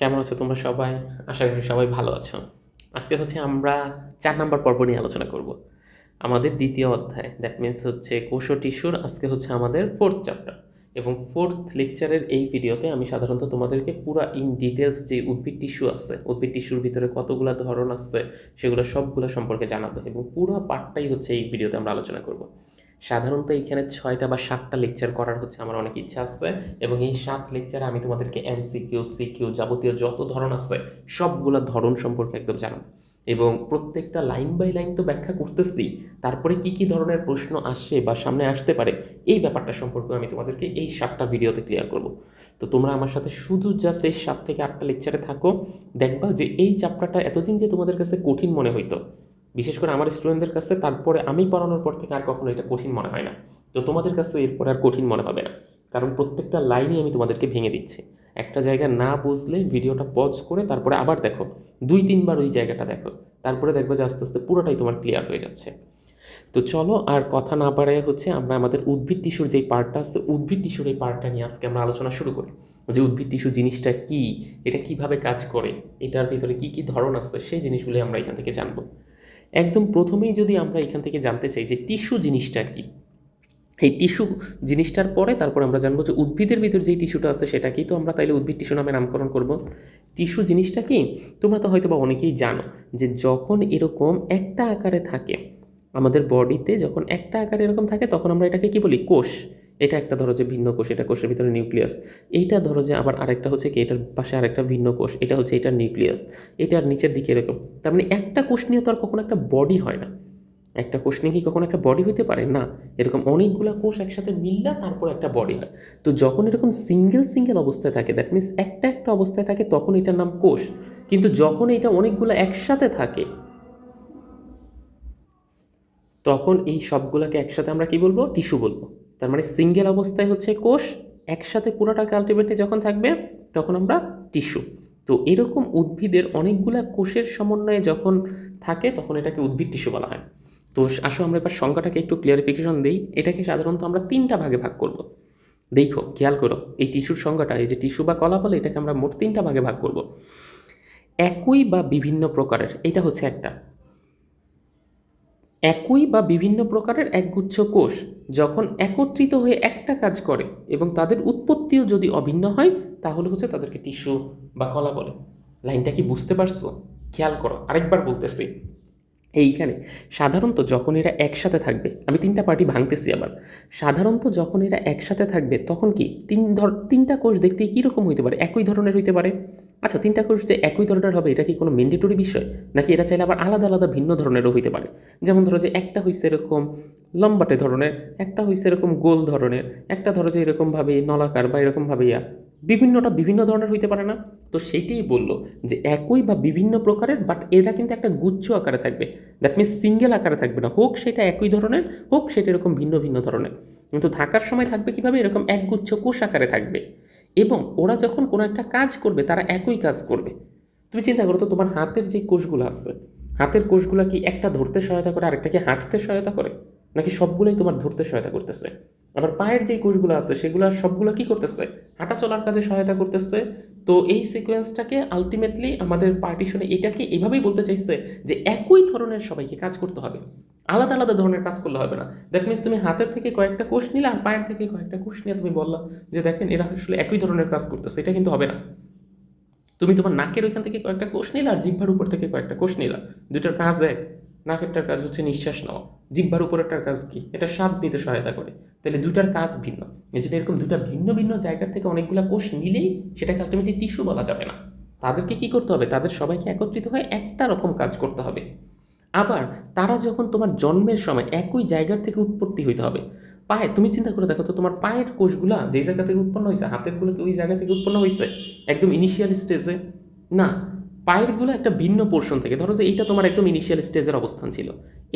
কেমন আছো তোমরা সবাই? আশা করি সবাই ভালো আছো। আজকে আমরা ৪ নাম্বার পর্ব নিয়ে আলোচনা করব। আমাদের দ্বিতীয় অধ্যায়, দ্যাট মিনস কোষ ও টিস্যুর আজকে আমাদের 4th চ্যাপ্টার। এবং 4th লেকচারের এই ভিডিওতে আমি সাধারণত তোমাদেরকে পুরা ইন ডিটেলস যে উদ্ভিদ টিস্যু আছে, উদ্ভিদ টিস্যুর ভিতরে কতগুলা ধরন আছে, সেগুলো সবগুলো সম্পর্কে জানাবো এবং পুরো পার্টটাই এই ভিডিওতে আমরা আলোচনা করব। সাধারণত এখানে 6টা বা 7টা লেকচার করার আমার অনেক ইচ্ছা আছে এবং এই 7 লেকচারে আমি তোমাদেরকে এমসিকিউ, সিকিউ, যাবতীয় যত ধরন আছে সবগুলা ধরন সম্পর্কে একদম জানাবো এবং প্রত্যেকটা লাইন বাই লাইন তো ব্যাখ্যা করতেছি, তারপরে কি কি ধরনের প্রশ্ন আসে বা সামনে আসতে পারে এই ব্যাপারটা সম্পর্কে আমি তোমাদেরকে এই 7টা ভিডিওতে ক্লিয়ার করব। তো তোমরা আমার সাথে শুধু জাস্ট এই 7 থেকে 8টা লেকচারে থাকো, দেখবা যে এই চ্যাপ্টারটা এতদিন যে তোমাদের কাছে কঠিন মনে হইতো, বিশেষ করে আমার স্টুডেন্টদের কাছে, তারপরে আমি পড়ানোর পর থেকে আর কখনো এটা কঠিন মনে হয় না। তো তোমাদের কাছে এরপর আর কঠিন মনে হবে না, কারণ প্রত্যেকটা লাইনই আমি তোমাদেরকে ভেঙে দিচ্ছি। একটা জায়গা না বুঝলে ভিডিওটা পজ করে তারপরে আবার দেখো, 2-3 বার ওই জায়গাটা দেখো, তারপরে দেখবো যে আস্তে আস্তে পুরোটাই তোমার ক্লিয়ার হয়ে যাচ্ছে। তো চলো আর কথা না বাড়ায় আমরা আমাদের উদ্ভিদ টিস্যুর যেই পার্টটা আছে, উদ্ভিদ টিস্যুর এই পার্টটা নিয়ে আজকে আমরা আলোচনা শুরু করি। যে উদ্ভিদ টিস্যু জিনিসটা কি, এটা কিভাবে কাজ করে, এটার ভিতরে কি কি ধরন আছে, সেই জিনিসগুলি আমরা এখান থেকে জানবো। একদম প্রথমেই যদি আমরা এখান থেকে জানতে চাই যে টিস্যু জিনিসটা কি, এই টিস্যু জিনিসটার পরে তারপর আমরা জানবো যে উদ্ভিদের ভিতর যেই টিস্যুটা আছে সেটা কি, তো আমরা তাইলে উদ্ভিদ টিস্যু নামে নামকরণ করব। টিস্যু জিনিসটা কি তোমরা তো হয়তো বা অনেকেই জানো যে যখন এরকম একটা আকারে থাকে আমাদের বডিতে, যখন একটা আকারে এরকম থাকে তখন আমরা এটাকে কি বলি? কোষ। এটা একটা ধরো যে ভিন্ন কোষ, এটা কোষের ভিতরে নিউক্লিয়াস। এইটা ধরো যে আবার আরেকটা কি, এটার পাশে আরেকটা ভিন্ন কোষ, এটা এটার নিউক্লিয়াস, এটার নিচের দিকে এরকম। তার মানে একটা কোষ নিয়ে তো আর কখনো একটা বডি হয় না। একটা কোষ নিয়ে কি কখনো একটা বডি হইতে পারে না? এরকম অনেকগুলো কোষ একসাথে মিললে তারপর একটা বডি হয়। তো যখন এরকম সিঙ্গেল সিঙ্গেল অবস্থায় থাকে, দ্যাট মিনস একটা একটা অবস্থায় থাকে, তখন এটার নাম কোষ। কিন্তু যখন এটা অনেকগুলো একসাথে থাকে তখন এই সবগুলোকে একসাথে আমরা কি বলবো? টিস্যু বলবো। তার মানে সিঙ্গেল অবস্থায় কোষ, একসাথে পুরোটাকে আলটিমেটলি যখন থাকবে তখন আমরা টিস্যু। তো এরকম উদ্ভিদের অনেকগুলা কোষের সমন্বয়ে যখন থাকে তখন এটাকে উদ্ভিদ টিস্যু বলা হয়। তো আসো আমরা এবার সংখ্যাটাকে একটু ক্লিয়ারিফিকেশন দিই। এটাকে সাধারণত আমরা 3টা ভাগে ভাগ করব। দেখো খেয়াল করো, এই টিস্যুর সংখ্যাটা, এই যে টিস্যু বা কলা বলে, এটাকে আমরা মোট 3টা ভাগে ভাগ করব। একই বা বিভিন্ন প্রকারের, এটা একটা একই বা বিভিন্ন প্রকারের একগুচ্ছ কোষ যখন একত্রিত হয়ে একটা কাজ করে এবং তাদের উৎপত্তিও যদি অভিন্ন হয় তাহলে তাদেরকে টিস্যু বা কলা বলে। লাইনটা কি বুঝতে পারছো? খেয়াল করো, আরেকবার বলতেছি। এইখানে সাধারণত যখন এরা একসাথে থাকবে, আমি 3টা পার্টি ভাঙতেছি আবার। সাধারণত যখন এরা একসাথে থাকবে তখন কি 3টা কোষ দেখতে কীরকম হইতে পারে? একই ধরনের হইতে পারে। আচ্ছা, 3টা কোষ যে একই ধরনের হবে এটা কি কোনো ম্যান্ডেটরি বিষয়? নাকি এরা চাইলে আবার আলাদা আলাদা ভিন্ন ধরনেরও হইতে পারে? যেমন ধরো যে একটা এরকম লম্বাটে ধরনের, একটা এরকম গোল ধরনের, একটা ধরো যে এরকমভাবে নলাকার বা এরকমভাবে বিভিন্নটা বিভিন্ন ধরনের হইতে পারে না? তো সেইটাই বললো যে একই বা বিভিন্ন প্রকারের, বাট এরা কিন্তু একটা গুচ্ছ আকারে থাকবে। দ্যাট মিনস সিঙ্গেল আকারে থাকবে না, হোক সেটা একই ধরনের, হোক সেটা এরকম ভিন্ন ভিন্ন ধরনের, কিন্তু থাকার সময় থাকবে কীভাবে? এরকম একগুচ্ছ কোষ আকারে থাকবে। এবং ওরা যখন কোনো একটা কাজ করবে তারা একই কাজ করবে। তুমি চিন্তা করো তো, তোমার হাতের যে কোষগুলো আছে, হাতের কোষগুলো কি একটা ধরতে সহায়তা করে, আরেকটাকে হাঁটতে সহায়তা করে? নাকি সবগুলোই তোমার ধরতে সহায়তা করতেছে? আবার পায়ের যে কোষগুলো আছে সেগুলো সবগুলো কি করতেছে? হাঁটা চলার কাজে সহায়তা করতেছে। তো এই সিকোয়েন্সটাকে আলটিমেটলি আমাদের পার্টিশনে এটাকে এভাবেই বলতে চাইছে যে একই ধরনের সবাইকে কাজ করতে হবে, আলাদা আলাদা ধরনের কাজ করলে হবে না। দ্যাট মিনস তুমি হাতের থেকে কয়েকটা কোষ নিলে আর পায়ের থেকে কয়েকটা কোষ নিয়ে তুমি বললা যে দেখেন এরা আসলে একই ধরনের কাজ করতেছে, এটা কিন্তু হবে না। তুমি তোমার নাকের ওইখান থেকে কয়েকটা কোষ নিলা আর জিহ্বার উপর থেকে কয়েকটা কোষ নিলা, দুইটার কাজ এক। নাকেরটার কাজ নিঃশ্বাস নেওয়া, জিহ্বার উপরেরটার কাজ কি? এটা স্বাদ নিতে সহায়তা করে। তাহলে দুইটার কাজ ভিন্ন। এই জন্য এরকম দুটা ভিন্ন ভিন্ন জায়গার থেকে অনেকগুলো কোষ নিলেই সেটাকে আলটিমেটলি টিস্যু বলা যাবে না। তাদেরকে কি করতে হবে? তাদের সবাইকে একত্রিত হয়ে একটা রকম কাজ করতে হবে। আবার তারা যখন তোমার জন্মের সময় একই জায়গার থেকে উৎপত্তি হইতে হবে। পায়ে তুমি চিন্তা করে দেখো তো, তোমার পায়ের কোষগুলা যেই জায়গা থেকে উৎপন্ন হয়েছে, হাতেরগুলো কি ওই জায়গা থেকে উৎপন্ন হয়েছে একদম ইনিশিয়াল স্টেজে? না, পায়েরগুলো একটা ভিন্ন পোর্শন থেকে, ধরো যে এইটা তোমার একদম ইনিশিয়াল স্টেজের অবস্থান ছিল,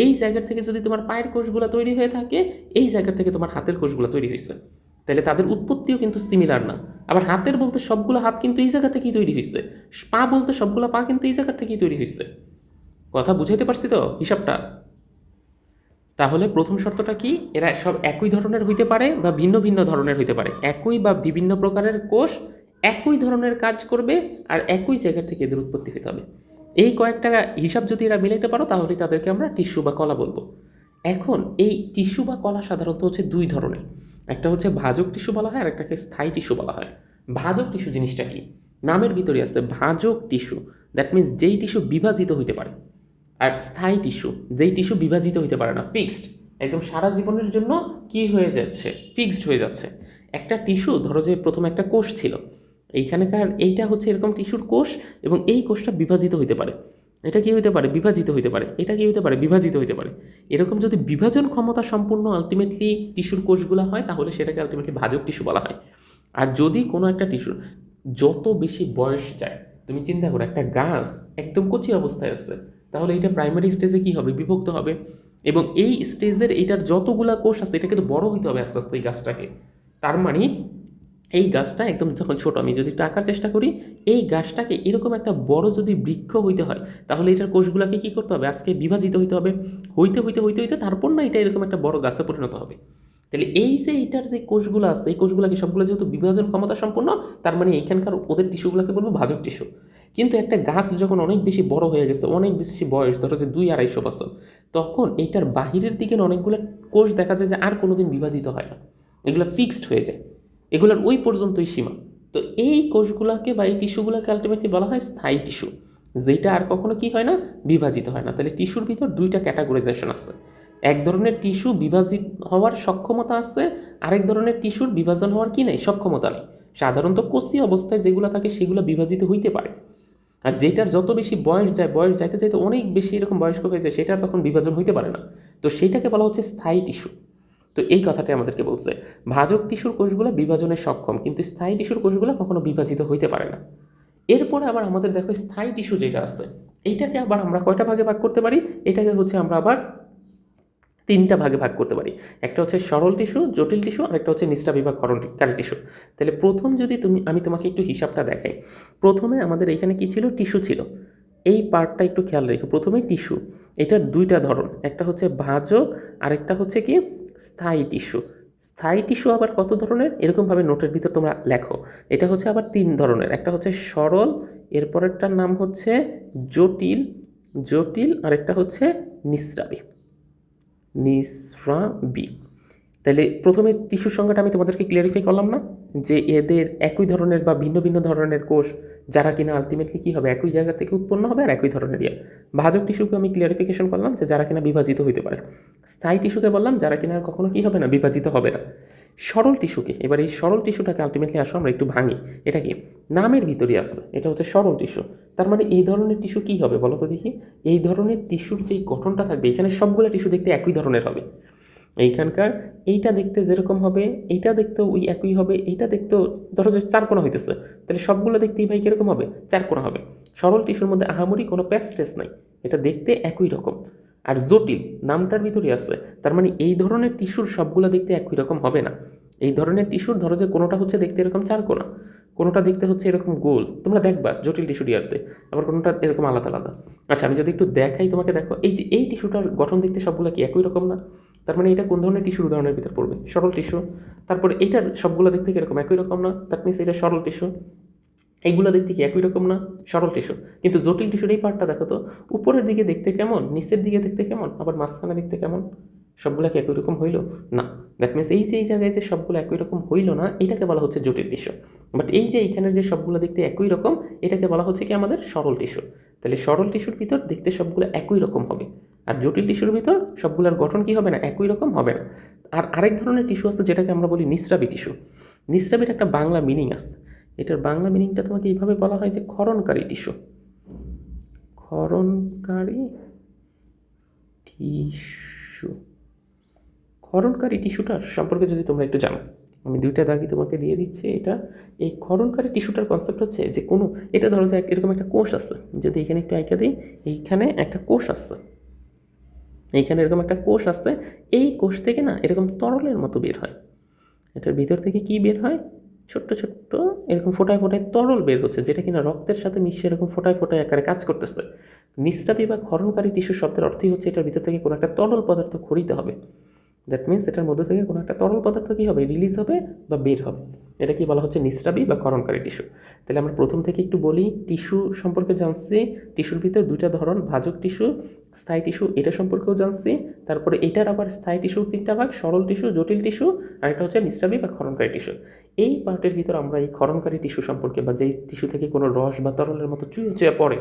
এই জায়গা থেকে যদি তোমার পায়ের কোষগুলো তৈরি হয়ে থাকে, এই জায়গা থেকে তোমার হাতের কোষগুলো তৈরি হয়েছে, তাহলে তাদের উৎপত্তিও কিন্তু সিমিলার না। আবার হাতের বলতে সবগুলো হাত কিন্তু এই জায়গা থেকেই তৈরি হয়েছে, পা বলতে সবগুলো পা কিন্তু এই জায়গা থেকেই তৈরি হয়েছে। কথা বুঝাইতে পারছি তো হিসাবটা? তাহলে প্রথম শর্তটা কি? এরা সব একই ধরনের হইতে পারে বা ভিন্ন ভিন্ন ধরনের হইতে পারে। একই বা বিভিন্ন প্রকারের কোষ একই ধরনের কাজ করবে আর একই জায়গা থেকে এদের উৎপত্তি হতে হবে। এই কয়েকটা হিসাব যদি এরা মিলাইতে পারো তাহলে তাদেরকে আমরা টিস্যু বা কলা বলবো। এখন এই টিস্যু বা কলা সাধারণত হচ্ছে দুই ধরনের, একটা হচ্ছে ভাজক টিস্যু বলা হয় আর একটাকে স্থায়ী টিস্যু বলা হয়। ভাজক টিস্যু জিনিসটা কি? নামের ভিতরে আছে ভাজক টিস্যু, দ্যাট মিনস যেই টিস্যু বিভাজিত হইতে পারে। আর স্থায়ী টিস্যু যেই টিস্যু বিভাজিত হইতে পারে না, ফিক্সড, একদম সারা জীবনের জন্য কি হয়ে যাচ্ছে, ফিক্সড হয়ে যাচ্ছে। একটা টিস্যু ধরো যে প্রথমে একটা কোষ ছিল, এইখানকার এইটা হচ্ছে এরকম টিস্যুর কোষ এবং এই কোষটা বিভাজিত হইতে পারে। এটা কি হইতে পারে? বিভাজিত হইতে পারে। এটা কি হইতে পারে? বিভাজিত হইতে পারে। এরকম যদি বিভাজন ক্ষমতা সম্পূর্ণ আলটিমেটলি টিস্যুর কোষগুলো হয় তাহলে সেটাকে আলটিমেটলি ভাজক টিস্যু বলা হয়। আর যদি কোনো একটা টিস্যুর যত বেশি বয়স যায়, তুমি চিন্তা করো একটা গাছ একদম কচি অবস্থায় আছে, তাহলে এটা প্রাইমারি স্টেজে কি হবে? বিভক্ত হবে। এবং এই স্টেজের এটার যতগুলা কোষ আছে এটা কিন্তু বড় হইতে হবে আস্তে আস্তে এই গাছটাকে। তার মানে এই গাছটা একদম যখন ছোট, আমি যদি একটু আঁকার চেষ্টা করি, এই গাছটাকে এরকম একটা বড় যদি বৃক্ষ হইতে হয় তাহলে এটার কোষগুলোকে কি করতে হবে? আজকে বিভাজিত হইতে হবে, হইতে হইতে হইতে হইতে তারপর না এটা এরকম একটা বড় গাছে পরিণত হবে। তাহলে এই যে এটার যে কোষগুলো আছে এই কোষগুলোকে সবগুলো যেহেতু বিভাজন ক্ষমতা সম্পন্ন, তার মানে এইখানকার ওদের টিস্যুগুলোকে বলবো ভাজক টিস্যু। কিন্তু একটা গাছ যখন অনেক বেশি বড় হয়ে গেছে, অনেক বেশি বয়স, ধরো যে 200-250 বছর, তখন এইটার বাহিরের দিকে অনেকগুলো কোষ দেখা যায় যে আর কোনোদিন বিভাজিত হয় না, এগুলো ফিক্সড হয়ে যায়, এগুলোর ওই পর্যন্তই সীমা। তো এই কোষগুলোকে বা এই টিস্যুগুলোকে আলটিমেটলি বলা হয় স্থায়ী টিস্যু, যেটা আর কখনো কি হয় না? বিভাজিত হয় না। তাহলে টিস্যুর ভিতর দুইটা ক্যাটাগরাইজেশন আছে, এক ধরনের টিস্যু বিভাজিত হওয়ার সক্ষমতা আছে, আরেক ধরনের টিস্যুর বিভাজন হওয়ার কি নেই? সক্ষমতা নেই। সাধারণত কচি অবস্থায় যেগুলো থাকে সেগুলো বিভাজিত হইতে পারে, আর যেটার যত বেশি বয়স যায়, বয়স যাইতে যাইতে অনেক বেশি এরকম বয়স্ক হয়ে যায়, সেটা তখন বিভাজন হইতে পারে না। তো সেইটাকে বলা হচ্ছে স্থায়ী টিস্যু। তো এই কথাটা আমাদেরকে বলছে ভাজক টিস্যুর কোষগুলো বিভাজনে সক্ষম, কিন্তু স্থায়ী টিস্যুর কোষগুলো কখনো বিভাজিত হইতে পারে না। এরপরে আবার আমাদের দেখো স্থায়ী টিস্যু যেটা আছে, এইটাকে আবার আমরা কয়টা ভাগে ভাগ করতে পারি? এটাকে হচ্ছে আমরা আবার তিনটা ভাগে ভাগ করতে পারি। একটা হচ্ছে সরল টিস্যু, জটিল টিস্যু, আর একটা হচ্ছে নিঃস্রাবী বা ক্ষরণকারী টিস্যু। তাহলে প্রথম যদি আমি তোমাকে একটু হিসাবটা দেখাই। প্রথমে আমাদের এখানে কি ছিল? টিস্যু ছিল। এই পার্টটা একটু খেয়াল রেখো, প্রথমে টিস্যু, এটার দুইটা ধরন, একটা হচ্ছে ভাজক আর একটা হচ্ছে কি স্থায়ী টিস্যু। স্থায়ী টিস্যু আবার কত ধরনের? এরকমভাবে নোটের ভিতর তোমরা লেখো। এটা হচ্ছে আবার তিন ধরনের, একটা হচ্ছে সরল, এরপরেরটার নাম হচ্ছে জটিল, জটিল, আর একটা হচ্ছে নিঃস্রাবী, নিঃস্রাবী। তাহলে প্রথমে টিস্যুর সংজ্ঞাটা আমি তোমাদেরকে ক্লিয়ারিফাই করলাম না, যে এদের একই ধরনের বা ভিন্ন ভিন্ন ধরনের কোষ, যারা কিনা আলটিমেটলি কী হবে? একই জায়গা থেকে উৎপন্ন হবে আর একই ধরনের ইয়ে। ভাজক টিস্যুকে আমি ক্লিয়ারিফিকেশন করলাম যে যারা কিনা বিভাজিত হইতে পারে। স্থায়ী টিস্যুকে বললাম যারা কিনা আর কখনো কী হবে না? বিভাজিত হবে না। সরল টিস্যুকে, এবার এই সরল টিস্যুটাকে আলটিমেটলি আসো আমরা একটু ভাঙি। এটা কি? নামের ভিতরে আছে, এটা হচ্ছে সরল টিস্যু। তার মানে এই ধরনের টিস্যু কী হবে বলো তো দেখি? এই ধরনের টিস্যুর যেই গঠনটা থাকবে, এখানে সবগুলো টিস্যু দেখতে একই ধরনের হবে। এইখানকার এইটা দেখতে যেরকম হবে, এইটা দেখতেও ওই একই হবে, এইটা দেখতেও ধরো যে চারকোনা হইতেছে, তাহলে সবগুলো দেখতেই ভাই কীরকম হবে? চারকোনা হবে। সরল টিস্যুর মধ্যে আহামরি কোনো প্যাচ নাই, এটা দেখতে একই রকম। আর জটিল নামটার ভিতরে আছে, তার মানে এই ধরনের টিস্যুর সবগুলো দেখতে একই রকম হবে না। এই ধরনের টিস্যুর ধরো যে কোনোটা হচ্ছে দেখতে এরকম চারকোনা, কোনোটা দেখতে হচ্ছে এরকম গোল, তোমরা দেখবা জটিল টিস্যু ডিয়ারতে, আবার কোনোটা এরকম আলাদা আলাদা। আচ্ছা আমি যদি একটু দেখাই তোমাকে, দেখো এই যে এই টিস্যুটার গঠন দেখতে সবগুলো কি একই রকম না? তার মানে এটা কোন ধরনের টিস্যুর উদাহরণের ভিতর পড়বে? সরল টিস্যু। তারপরে এইটার সবগুলো দেখতে কি এরকম একই রকম না? দ্যাট মিনস এটা সরল টিস্যু। এইগুলো দেখতে কি একই রকম না? সরল টিস্যু। কিন্তু জটিল টিস্যুর এই পার্টটা দেখো তো, উপরের দিকে দেখতে কেমন, নিচের দিকে দেখতে কেমন, আবার মাঝখানে দেখতে কেমন, সবগুলো কি একই রকম হইল না? দ্যাট মিনস এই যে এই জায়গায় যে সবগুলো একই রকম হইল না, এটাকে বলা হচ্ছে জটিল টিস্যু। বাট এই যে এইখানের যে সবগুলো দেখতে একই রকম, এটাকে বলা হচ্ছে কি আমাদের সরল টিস্যু। তাহলে সরল টিস্যুর ভিতর দেখতে সবগুলো একই রকম হবে, আর জটিল টিস্যুর ভিতর সবগুলোর গঠন কি হবে না? একই রকম হবে না। আর আরেক ধরনের টিস্যু আছে যেটাকে আমরা বলি নিঃস্রাবী টিস্যু। নিঃস্রাবীর একটা বাংলা মিনিং আছে, এটার বাংলা মিনিংটা তোমাকে এইভাবে বলা হয় যে ক্ষরণকারী টিস্যু। ক্ষরণকারী টিস্যু। ক্ষরণকারী টিস্যুটার সম্পর্কে যদি তোমরা একটু জানো, আমি দুইটা দাগই তোমাকে দিয়ে দিচ্ছি। এটা এই ক্ষরণকারী টিস্যুটার কনসেপ্ট হচ্ছে যে কোনো, এটা ধরো যে এরকম একটা কোষ আছে, যদি এখানে একটু আঁকা দিই, এইখানে একটা কোষ আছে, এইখানে এরকম একটা কোষ আছে, এই কোষ থেকে না এরকম তরলের মতো বের হয়। এটার ভিতর থেকে কি বের হয়? ছোট্ট ছোট্ট এরকম ফোটায় ফোটায় তরল বের হচ্ছে, যেটা কিনা রক্তের সাথে মিশে এরকম ফোটায় ফোটায় আকারে কাজ করতেছে। নিঃস্রাবী বা ক্ষরণকারী টিস্যু শব্দের অর্থই হচ্ছে এটার ভিতর থেকে কোনো একটা তরল পদার্থ খরিতে হবে। দ্যাট মিনস এটার মধ্যে থেকে কোনো একটা তরল পদার্থ কী হবে, রিলিজ হবে বা বের হবে। এটা কি বলা হচ্ছে, নিঃস্রাবী বা ক্ষরণকারী টিস্যু। তাহলে আমরা প্রথম থেকে একটু বলি, টিস্যু সম্পর্কে জানছি, টিস্যুর ভিতর দুইটা ধরন, ভাজক টিস্যু, স্থায়ী টিস্যু, এটা সম্পর্কেও জানছি। তারপরে এটার আবার স্থায়ী টিস্যুর তিনটা ভাগ, সরল টিস্যু, জটিল টিস্যু, আর এটা হচ্ছে নিঃস্রাবী বা ক্ষরণকারী টিস্যু। এই পার্টের ভিতর আমরা এই ক্ষরণকারী টিস্যু সম্পর্কে, বা যেই টিস্যু থেকে কোনো রস বা তরলের মতো চুয়ে চুয়ে পড়ে,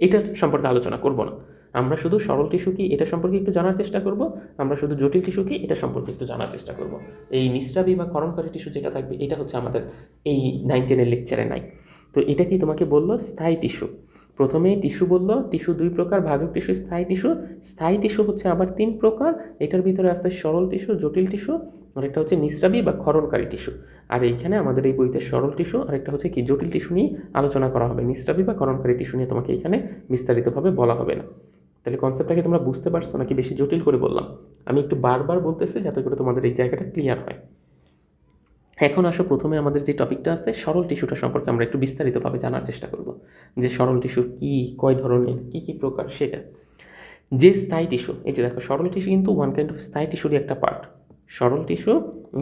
এটার সম্পর্কে আলোচনা করব না। আমরা শুধু সরল টিস্যু কি এটা সম্পর্কে একটু জানার চেষ্টা করব, আমরা শুধু জটিল টিস্যু কি এটা সম্পর্কে একটু জানার চেষ্টা করব। এই নিঃস্রাবী বা ক্ষরণকারী টিস্যু যেটা থাকবে, এটা হচ্ছে আমাদের এই 9-10 লেকচারে নাই। তো এটা কি তোমাকে বললো স্থায়ী টিস্যু। প্রথমে টিস্যু বললো, টিস্যু দুই প্রকার, ভাজক টিস্যু, স্থায়ী টিস্যু। স্থায়ী টিস্যু হচ্ছে আবার 3 প্রকার, এটার ভিতরে আছে সরল টিস্যু, জটিল টিস্যু, আর একটা হচ্ছে নিঃস্রাবী বা ক্ষরণকারী টিস্যু। আর এইখানে আমাদের এই বইতে সরল টিস্যু আর একটা হচ্ছে কি জটিল টিস্যু নিয়ে আলোচনা করা হবে, নিঃস্রাবী বা ক্ষরণকারী টিস্যু নিয়ে তোমাকে এখানে বিস্তারিতভাবে বলা হবে না। তাহলে কনসেপ্টটাকে তোমরা বুঝতে পারছো নাকি বেশি জটিল করে বললাম? আমি একটু বারবার বলতেছি যাতে করে তোমাদের এই জায়গাটা ক্লিয়ার হয়। এখন আসো, প্রথমে আমাদের যে টপিকটা আছে সরল টিস্যুটা সম্পর্কে আমরা একটু বিস্তারিতভাবে জানার চেষ্টা করব, যে সরল টিস্যু কি, কয় ধরনের, কি কি প্রকার সেটা। যে স্থায়ী টিস্যু, এই যে দেখো সরল টিস্যু কিন্তু ওয়ান কাইন্ড অফ স্থায়ী টিস্যুরই একটা পার্ট। সরল টিস্যু,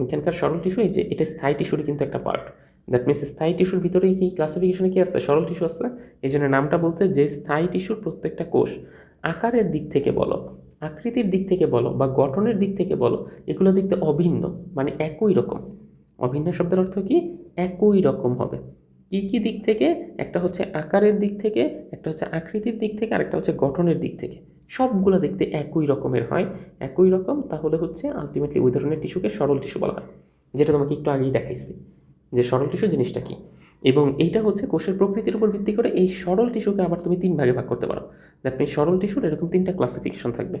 এখানকার সরল টিস্যু, এই যে এটা স্থায়ী টিস্যুরই কিন্তু একটা পার্ট। দ্যাট মিনস স্থায়ী টিস্যুর ভিতরে কি ক্লাসিফিকেশনে কি আছে, সরল টিস্যু আছে। এই জন্য নামটা বলতে, যে স্থায়ী টিস্যুর প্রত্যেকটা কোষ আকারের দিক থেকে বলো, আকৃতির দিক থেকে বলো, বা গঠনের দিক থেকে বলো, এগুলো দেখতে অভিন্ন, মানে একই রকম। অভিন্ন শব্দের অর্থ কি, একই রকম হবে। কি কি দিক থেকে, একটা হচ্ছে আকারের দিক থেকে, একটা হচ্ছে আকৃতির দিক থেকে, আরেকটা হচ্ছে গঠনের দিক থেকে। সবগুলো দেখতে একই রকমের হয়, একই রকম, তাহলে হচ্ছে আলটিমেটলি ওই ধরনের টিস্যুকে সরল টিস্যু বলা হয়, যেটা তোমাকে একটু আগেই দেখাইছি যে সরল টিস্যু জিনিসটা কি। এবং এইটা হচ্ছে কোষের প্রকৃতির উপর ভিত্তি করে এই সরল টিস্যুকে আবার তুমি 3 ভাগে ভাগ করতে পারো। দ্যাট মিনস সরল টিস্যুর এরকম 3টা ক্লাসিফিকেশন থাকবে।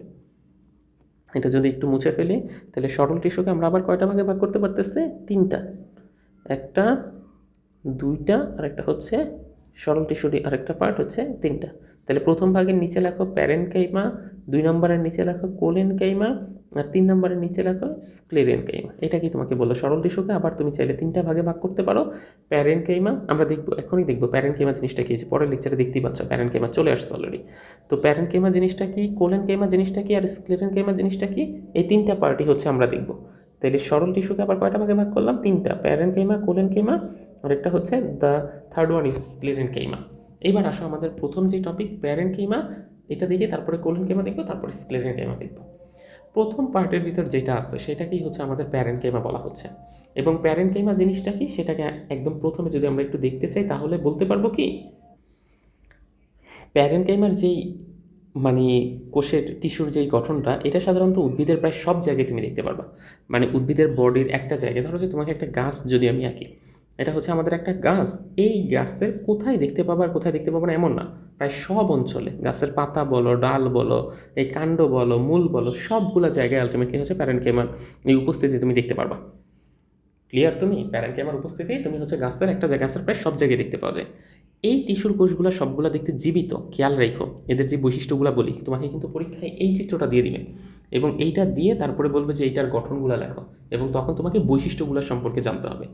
এটা যদি একটু মুছে ফেলি, তাহলে সরল টিস্যুকে আমরা আবার কয়টা ভাগে ভাগ করতে পারতেছি, 3টা। একটা, 2টা, আর একটা হচ্ছে সরল টিস্যুরই আরেকটা পার্ট হচ্ছে 3টা। তাহলে প্রথম ভাগের নিচে লেখো প্যারেনকাইমা, 2 নম্বরের নিচে লেখো কোলেনকাইমা, আর 3 নম্বরের নিচে লেখো স্ক্লেরেনকাইমা। এটা কি তোমাকে বললো, সরল টিস্যুকে আবার তুমি চাইলে 3টা ভাগে ভাগ করতে পারো। প্যারেনকাইমা আমরা দেখবো, এখনই দেখবো প্যারেনকাইমা জিনিসটা কি, পরের লেকচারে দেখতেই পাচ্ছ প্যারেনকাইমা চলে আসছে অলরেডি। তো প্যারেনকাইমা জিনিসটা কি, কোলেনকাইমা জিনিসটা কি, আর স্ক্লেরেনকাইমা জিনিসটা কি, এই 3টা পার্টই হচ্ছে আমরা দেখবো। তাহলে সরল টিস্যুকে আবার কয়টা ভাগে ভাগ করলাম, 3টা, প্যারেনকাইমা, কোলেনকাইমা, আর একটা হচ্ছে the third one is sclerenchyma. এবার আসো আমাদের প্রথম যে টপিক প্যারেনকাইমা, এটা দেখি, তারপরে কোলেনকাইমা দেখবো, তারপরে স্ক্লেরেনকাইমা দেখবো। প্রথম পার্টের ভিতর যেটা আছে সেটাকেই হচ্ছে আমাদের প্যারেনকাইমা বলা হচ্ছে। এবং প্যারেনকাইমা জিনিসটা কি সেটাকে একদম প্রথমে যদি আমরা একটু দেখতে চাই, তাহলে বলতে পারবো কি, প্যারেনকাইমার যেই মানে কোষের টিস্যুর যেই গঠনটা, এটা সাধারণত উদ্ভিদের প্রায় সব জায়গায় তুমি দেখতে পারবা। মানে উদ্ভিদের বডির একটা জায়গায়, ধরো যে তোমাকে একটা গাছ যদি আমি আঁকি, এটা হচ্ছে আমাদের একটা গাছ, এই গাছের কোথায় দেখতে পাবা আর কোথায় দেখতে পাবো না এমন না, প্রায় সব অঞ্চলে গাছের পাতা বলো, ডাল বলো, এই কাণ্ড বলো, মূল বলো, সবগুলো জায়গায় আলটিমেটলি হচ্ছে প্যারেনকাইমার এই উপস্থিতি তুমি দেখতে পারবা। ক্লিয়ার? তুমি প্যারেনকাইমার উপস্থিতি তুমি হচ্ছে গাছের একটা জায়গা, গাছের প্রায় সব জায়গায় দেখতে পাওয়া যায়। এই টিস্যুর কোষগুলো সবগুলো দেখতে জীবিত, খেয়াল রাখো এদের যে বৈশিষ্ট্যগুলো বলি, তোমাকে কিন্তু পরীক্ষায় এই চিত্রটা দিয়ে দিবে, এবং এইটা দিয়ে তারপরে বলবে যে এইটার গঠনগুলো লেখো, এবং তখন তোমাকে বৈশিষ্ট্যগুলো সম্পর্কে জানতে হবে।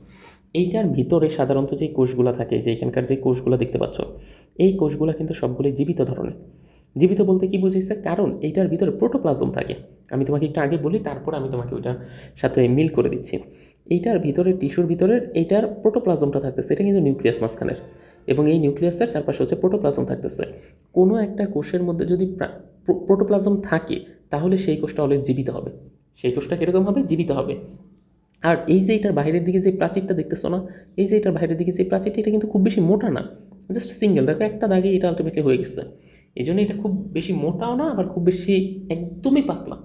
এইটার ভিতরে সাধারণত যে কোষগুলো থাকে, যে এখানকার যে কোষগুলো দেখতে পাচ্ছ, এই কোষগুলো কিন্তু সবগুলোই জীবিত ধরনের। জীবিত বলতে কি বুঝেছে, কারণ এইটার ভিতরে প্রোটোপ্লাজম থাকে। আমি তোমাকে একটু আগে বলি, তারপর আমি তোমাকে ওইটার সাথে মিল করে দিচ্ছি। এইটার ভিতরে, টিস্যুর ভিতরের এইটার প্রোটোপ্লাজমটা থাকতেছে, এটা কিন্তু নিউক্লিয়াস মাঝখানের, এবং এই নিউক্লিয়াসের চারপাশে হচ্ছে প্রোটোপ্লাজম থাকতেছে। কোনো একটা কোষের মধ্যে যদি প্রোটোপ্লাজম থাকে, তাহলে সেই কোষটা অলওয়েজ জীবিত হবে। সেই কোষটা কীরকম হবে, জীবিত হবে। আর এই যে এটার বাইরের দিকে যে প্রাচীরটা দেখতেছো না, এই যে এটার বাইরের দিকে যে প্রাচীরটা, এটা কিন্তু খুব বেশি মোটা না, জাস্ট সিঙ্গেল, দেখো একটা দাগে এটা আলটিমেটলি হয়ে গেছে। এই জন্য এটা খুব বেশি মোটাও না, আবার খুব বেশি একদমই পাতলা,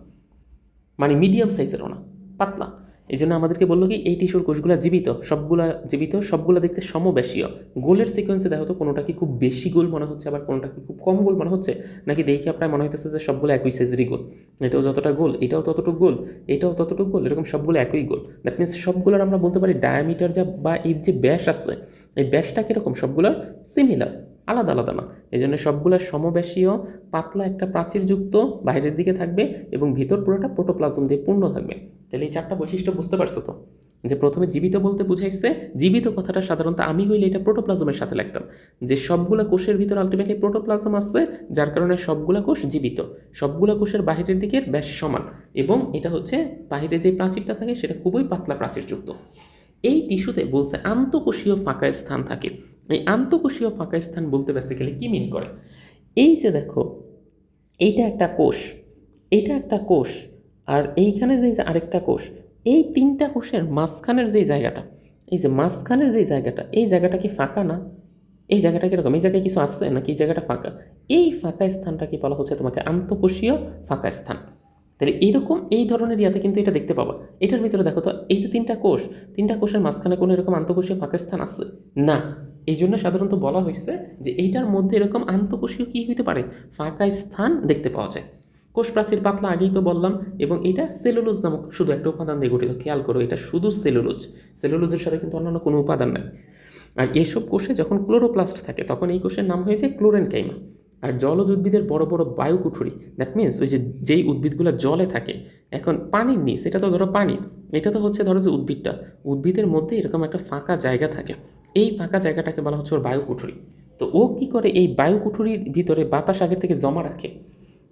মানে মিডিয়াম সাইজেরও না, পাতলা। এই জন্য আমাদেরকে বললো কি, এই টিস্যুর কোষগুলো জীবিত, সবগুলা জীবিত, সবগুলো দেখতে সমবেশীয়। গোলের সিকোয়েন্সে দেখো তো, কোনোটা কি খুব বেশি গোল মনে হচ্ছে, আবার কোনোটা কি খুব কম গোল মনে হচ্ছে, নাকি দেখে আপনার মনে হইতেছে যে সবগুলো একই সাইজেরই গোল, এটাও যতটা গোল, এটাও ততটুকু গোল, এটাও ততটুকু গোল, এরকম সবগুলো একই গোল। দ্যাট মিনস সবগুলোর আমরা বলতে পারি ডায়ামিটার যা, বা এর যে ব্যাস আছে, এই ব্যাসটা কীরকম, সবগুলোর সিমিলার, আলাদা আলাদা না। এই জন্য সবগুলো সমবেশীয়, পাতলা একটা প্রাচীরযুক্ত, বাইরের দিকে থাকবে, এবং ভিতর পুরোটা প্রোটোপ্লাজম দিয়ে পূর্ণ থাকবে। তাহলে এই 4টা বৈশিষ্ট্য বুঝতে পারছো তো, যে প্রথমে জীবিত বলতে বুঝাইছে, জীবিত কথাটা সাধারণত আমি হইলে এটা প্রোটোপ্লাজমের সাথে লাগতাম, যে সবগুলা কোষের ভিতর আলটিমেটলি প্রোটোপ্লাজম আছে, যার কারণে সবগুলা কোষ জীবিত, সবগুলা কোষের বাহিরের দিকের ব্যাস সমান, এবং এটা হচ্ছে বাহিরে যে প্রাচীরটা থাকে সেটা খুবই পাতলা প্রাচীরযুক্ত। এই টিস্যুতে বলছে আন্তঃকোষীয় ফাঁকা স্থান থাকে। এই আন্তঃকোষীয় ফাঁকা স্থান বলতে বেসিক্যালি কি মিন করে, এই যে দেখো এইটা একটা কোষ, এইটা একটা কোষ, আর এইখানে যে আরেকটা কোষ, এই তিনটা কোষের মাঝখানের যে জায়গাটা, এই যে মাঝখানের যে জায়গাটা, এই জায়গাটা কি ফাঁকা না? এই জায়গাটা কীরকম, এই জায়গায় কিছু আসছে নাকি এই জায়গাটা ফাঁকা? এই ফাঁকা স্থানটা কি বলা হচ্ছে তোমাকে আন্তঃকোষীয় ফাঁকা স্থান। তাহলে এইরকম এই ধরনের ইয়াতে কিন্তু এটা দেখতে পাবা। এটার ভিতরে দেখো তো, এই যে তিনটা কোষ, তিনটা কোষের মাঝখানে কোনো এরকম আন্তঃকোষীয় ফাঁকা স্থান আছে না। এই জন্য সাধারণত বলা হয়েছে যে এইটার মধ্যে এরকম আন্তঃকোষীয় কী হইতে পারে, ফাঁকা স্থান দেখতে পাওয়া যায়। কোষ প্রাচীর পাতলা আগেই তো বললাম, এবং এটা সেলুলোজ নামক শুধু একটা উপাদান দিয়ে গঠিত। খেয়াল করো, এটা শুধু সেলুলোজ, সেলুলোজের সাথে কিন্তু অন্যান্য কোনো উপাদান নাই। আর এসব কোষে যখন ক্লোরোপ্লাস্ট থাকে তখন এই কোষের নাম হয়ে যায় ক্লোরেনকাইমা। আর জলজ উদ্ভিদের বড় বড় বায়ুকুঠুরি, দ্যাট মিনস ওই যে যেই উদ্ভিদগুলো জলে থাকে, এখন পানির নিচ, এটা তো ধরো পানি, এটা তো হচ্ছে ধরো যে উদ্ভিদটা, উদ্ভিদের মধ্যে এরকম একটা ফাঁকা জায়গা থাকে, এই ফাঁকা জায়গাটাকে বলা হচ্ছে ওর বায়ুকুঠুরি। তো ও কী করে, এই বায়ুকুঠুরির ভিতরে বাতাস আগে থেকে জমা রাখে।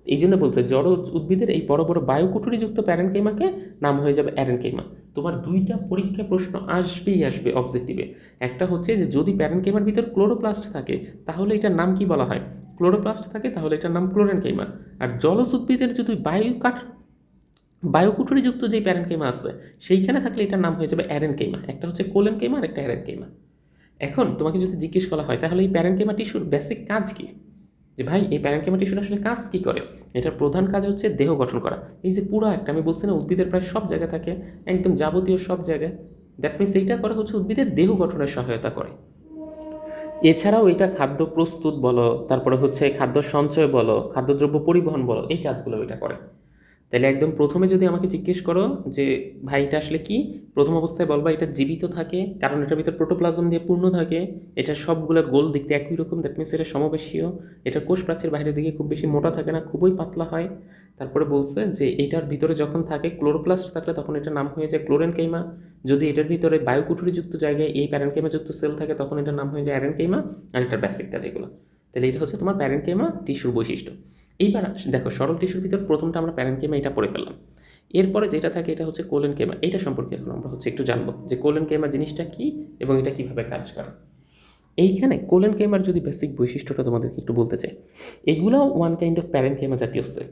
এই জন্য বলতে জড় উদ্ভিদের এই বড় বড় বায়ুকুঠুরিযুক্ত প্যারেনকাইমাকে নাম হয়ে যাবে অ্যারেনকাইমা। তোমার দুইটা পরীক্ষায় প্রশ্ন আসবেই আসবে অবজেক্টিভে। একটা হচ্ছে যে যদি প্যারেনকাইমার ভিতর ক্লোরোপ্লাস্ট থাকে তাহলে এটার নাম কি বলা হয়, ক্লোরোপ্লাস্ট থাকে তাহলে এটার নাম ক্লোরেনকাইমা। আর জলজ উদ্ভিদের যদি বায়ুকুঠুরিযুক্ত যে প্যারেনকাইমা আছে সেইখানে থাকলে এটার নাম হয়ে যাবে অ্যারেনকাইমা। একটা হচ্ছে কোলেনকাইমা আর একটা অ্যারেনকাইমা। এখন তোমাকে যদি জিজ্ঞেস করা হয় তাহলে এই প্যারেনকাইমা টিস্যুর বেসিক কাজ কি, যে ভাই এই প্যারেনকাইমা টিস্যুর আসলে কাজ কী করে, এটার প্রধান কাজ হচ্ছে দেহ গঠন করা। এই যে পুরো একটা আমি বলছি না উদ্ভিদের প্রায় সব জায়গায় থাকে, একদম যাবতীয় সব জায়গায়, দ্যাট মিনস এইটা করা হচ্ছে উদ্ভিদের দেহ গঠনের সহায়তা করে। এছাড়াও এটা খাদ্য প্রস্তুত বলো, তারপরে হচ্ছে খাদ্য সঞ্চয় বলো, খাদ্যদ্রব্য পরিবহন বলো, এই কাজগুলো এটা করে। তাহলে একদম প্রথমে যদি আমাকে জিজ্ঞেস করো যে ভাই এটা আসলে কি, প্রথম অবস্থায় বলবা এটা জীবিত থাকে, কারণ এটার ভিতর প্রোটোপ্লাজম দিয়ে পূর্ণ থাকে, এটা সবগুলো গোল দেখতে একই রকম, দ্যাট মিনস এটা সমবেশীয়, এটা কোষ প্রাচীর বাইরের দিকে খুব বেশি মোটা থাকে না, খুবই পাতলা হয়। তারপরে বলছে যে এটার ভিতরে যখন থাকে ক্লোরোপ্লাস্ট থাকলে তখন এটার নাম হয়ে যায় ক্লোরেনকাইমা। যদি এটার ভিতরে বায়ুকুঠুরিযুক্ত জায়গায় এই প্যারেনকাইমাযুক্ত সেল থাকে তখন এটার নাম হয়ে যায় অ্যারেনকাইমা। আর এটার বেসিক কাজ এগুলো। তাহলে এটা হচ্ছে তোমার প্যারেনকাইমা টিস্যুর বৈশিষ্ট্য। এইবার দেখো সরল টিস্যুর ভিতর প্রথমটা আমরা প্যারেনকাইমা এটা পড়ে ফেললাম। এরপরে যেটা থাকে এটা হচ্ছে কোলেনকাইমা। এটা সম্পর্কে এখন আমরা হচ্ছে একটু জানবো যে কোলেনকাইমা জিনিসটা কি এবং এটা কিভাবে কাজ করে। এইখানে কোলেনকাইমার যদি বেসিক বৈশিষ্ট্যটা তোমাদেরকে একটু বলতে চাই, এগুলোও ওয়ান কাইন্ড অফ প্যারেনকাইমা জাতীয় সেল।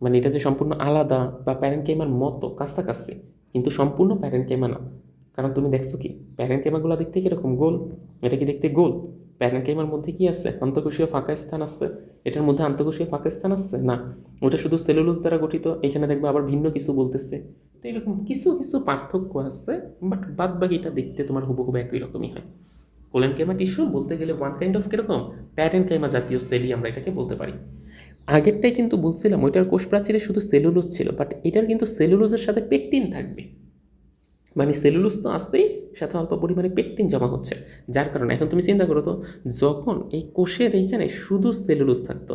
মানে এটা যে সম্পূর্ণ আলাদা বা প্যারেনকাইমার মতো কাছাকাছি, কিন্তু সম্পূর্ণ প্যারেনকাইমা না। কারণ তুমি দেখছো কি প্যারেনকাইমাগুলো দেখতে কীরকম, গোল, এটা কি দেখতে গোল? প্যারেনকাইমার মধ্যে কি আছে, আন্তঃকোষীয় ফাঁকা স্থান আছে? এটার মধ্যে আন্তঃকোষীয় ফাঁকা স্থান আছে না, ওটা শুধু সেলুলোজ দ্বারা গঠিত। এখানে দেখবে আবার ভিন্ন কিছু বলতেছে। তো এরকম কিছু কিছু পার্থক্য আছে, বাট বাদ বাকিটা দেখতে তোমার হুবহু একই রকমই হয়। কোলেনকাইমা টিস্যু বলতে গেলে ওয়ান কাইন্ড অফ কীরকম প্যারেনকাইমা জাতীয় সেলই আমরা এটাকে বলতে পারি। আগেরটাই কিন্তু বলছিলাম ওইটার কোষ প্রাচীরে শুধু সেলুলোজ ছিল, বাট এটার কিন্তু সেলুলোজের সাথে পেকটিন থাকবে। মানে সেলুলোজ তো আসতেই, সাথে অল্প পরিমাণে পেকটিন জমা হচ্ছে, যার কারণে এখন তুমি চিন্তা করো তো, যখন এই কোষের এইখানে শুধু সেলুলোজ থাকতো,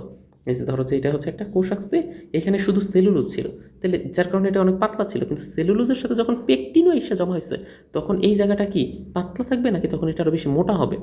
এই যে ধরো যে এটা হচ্ছে একটা কোষ আসছে, এখানে শুধু সেলুলোজ ছিল, তাহলে যার কারণে এটা অনেক পাতলা ছিল, কিন্তু সেলুলোজের সাথে যখন পেকটিনও এসে জমা হয়েছে তখন এই জায়গাটা কি পাতলা থাকবে নাকি তখন এটা আরও বেশি মোটা হবে?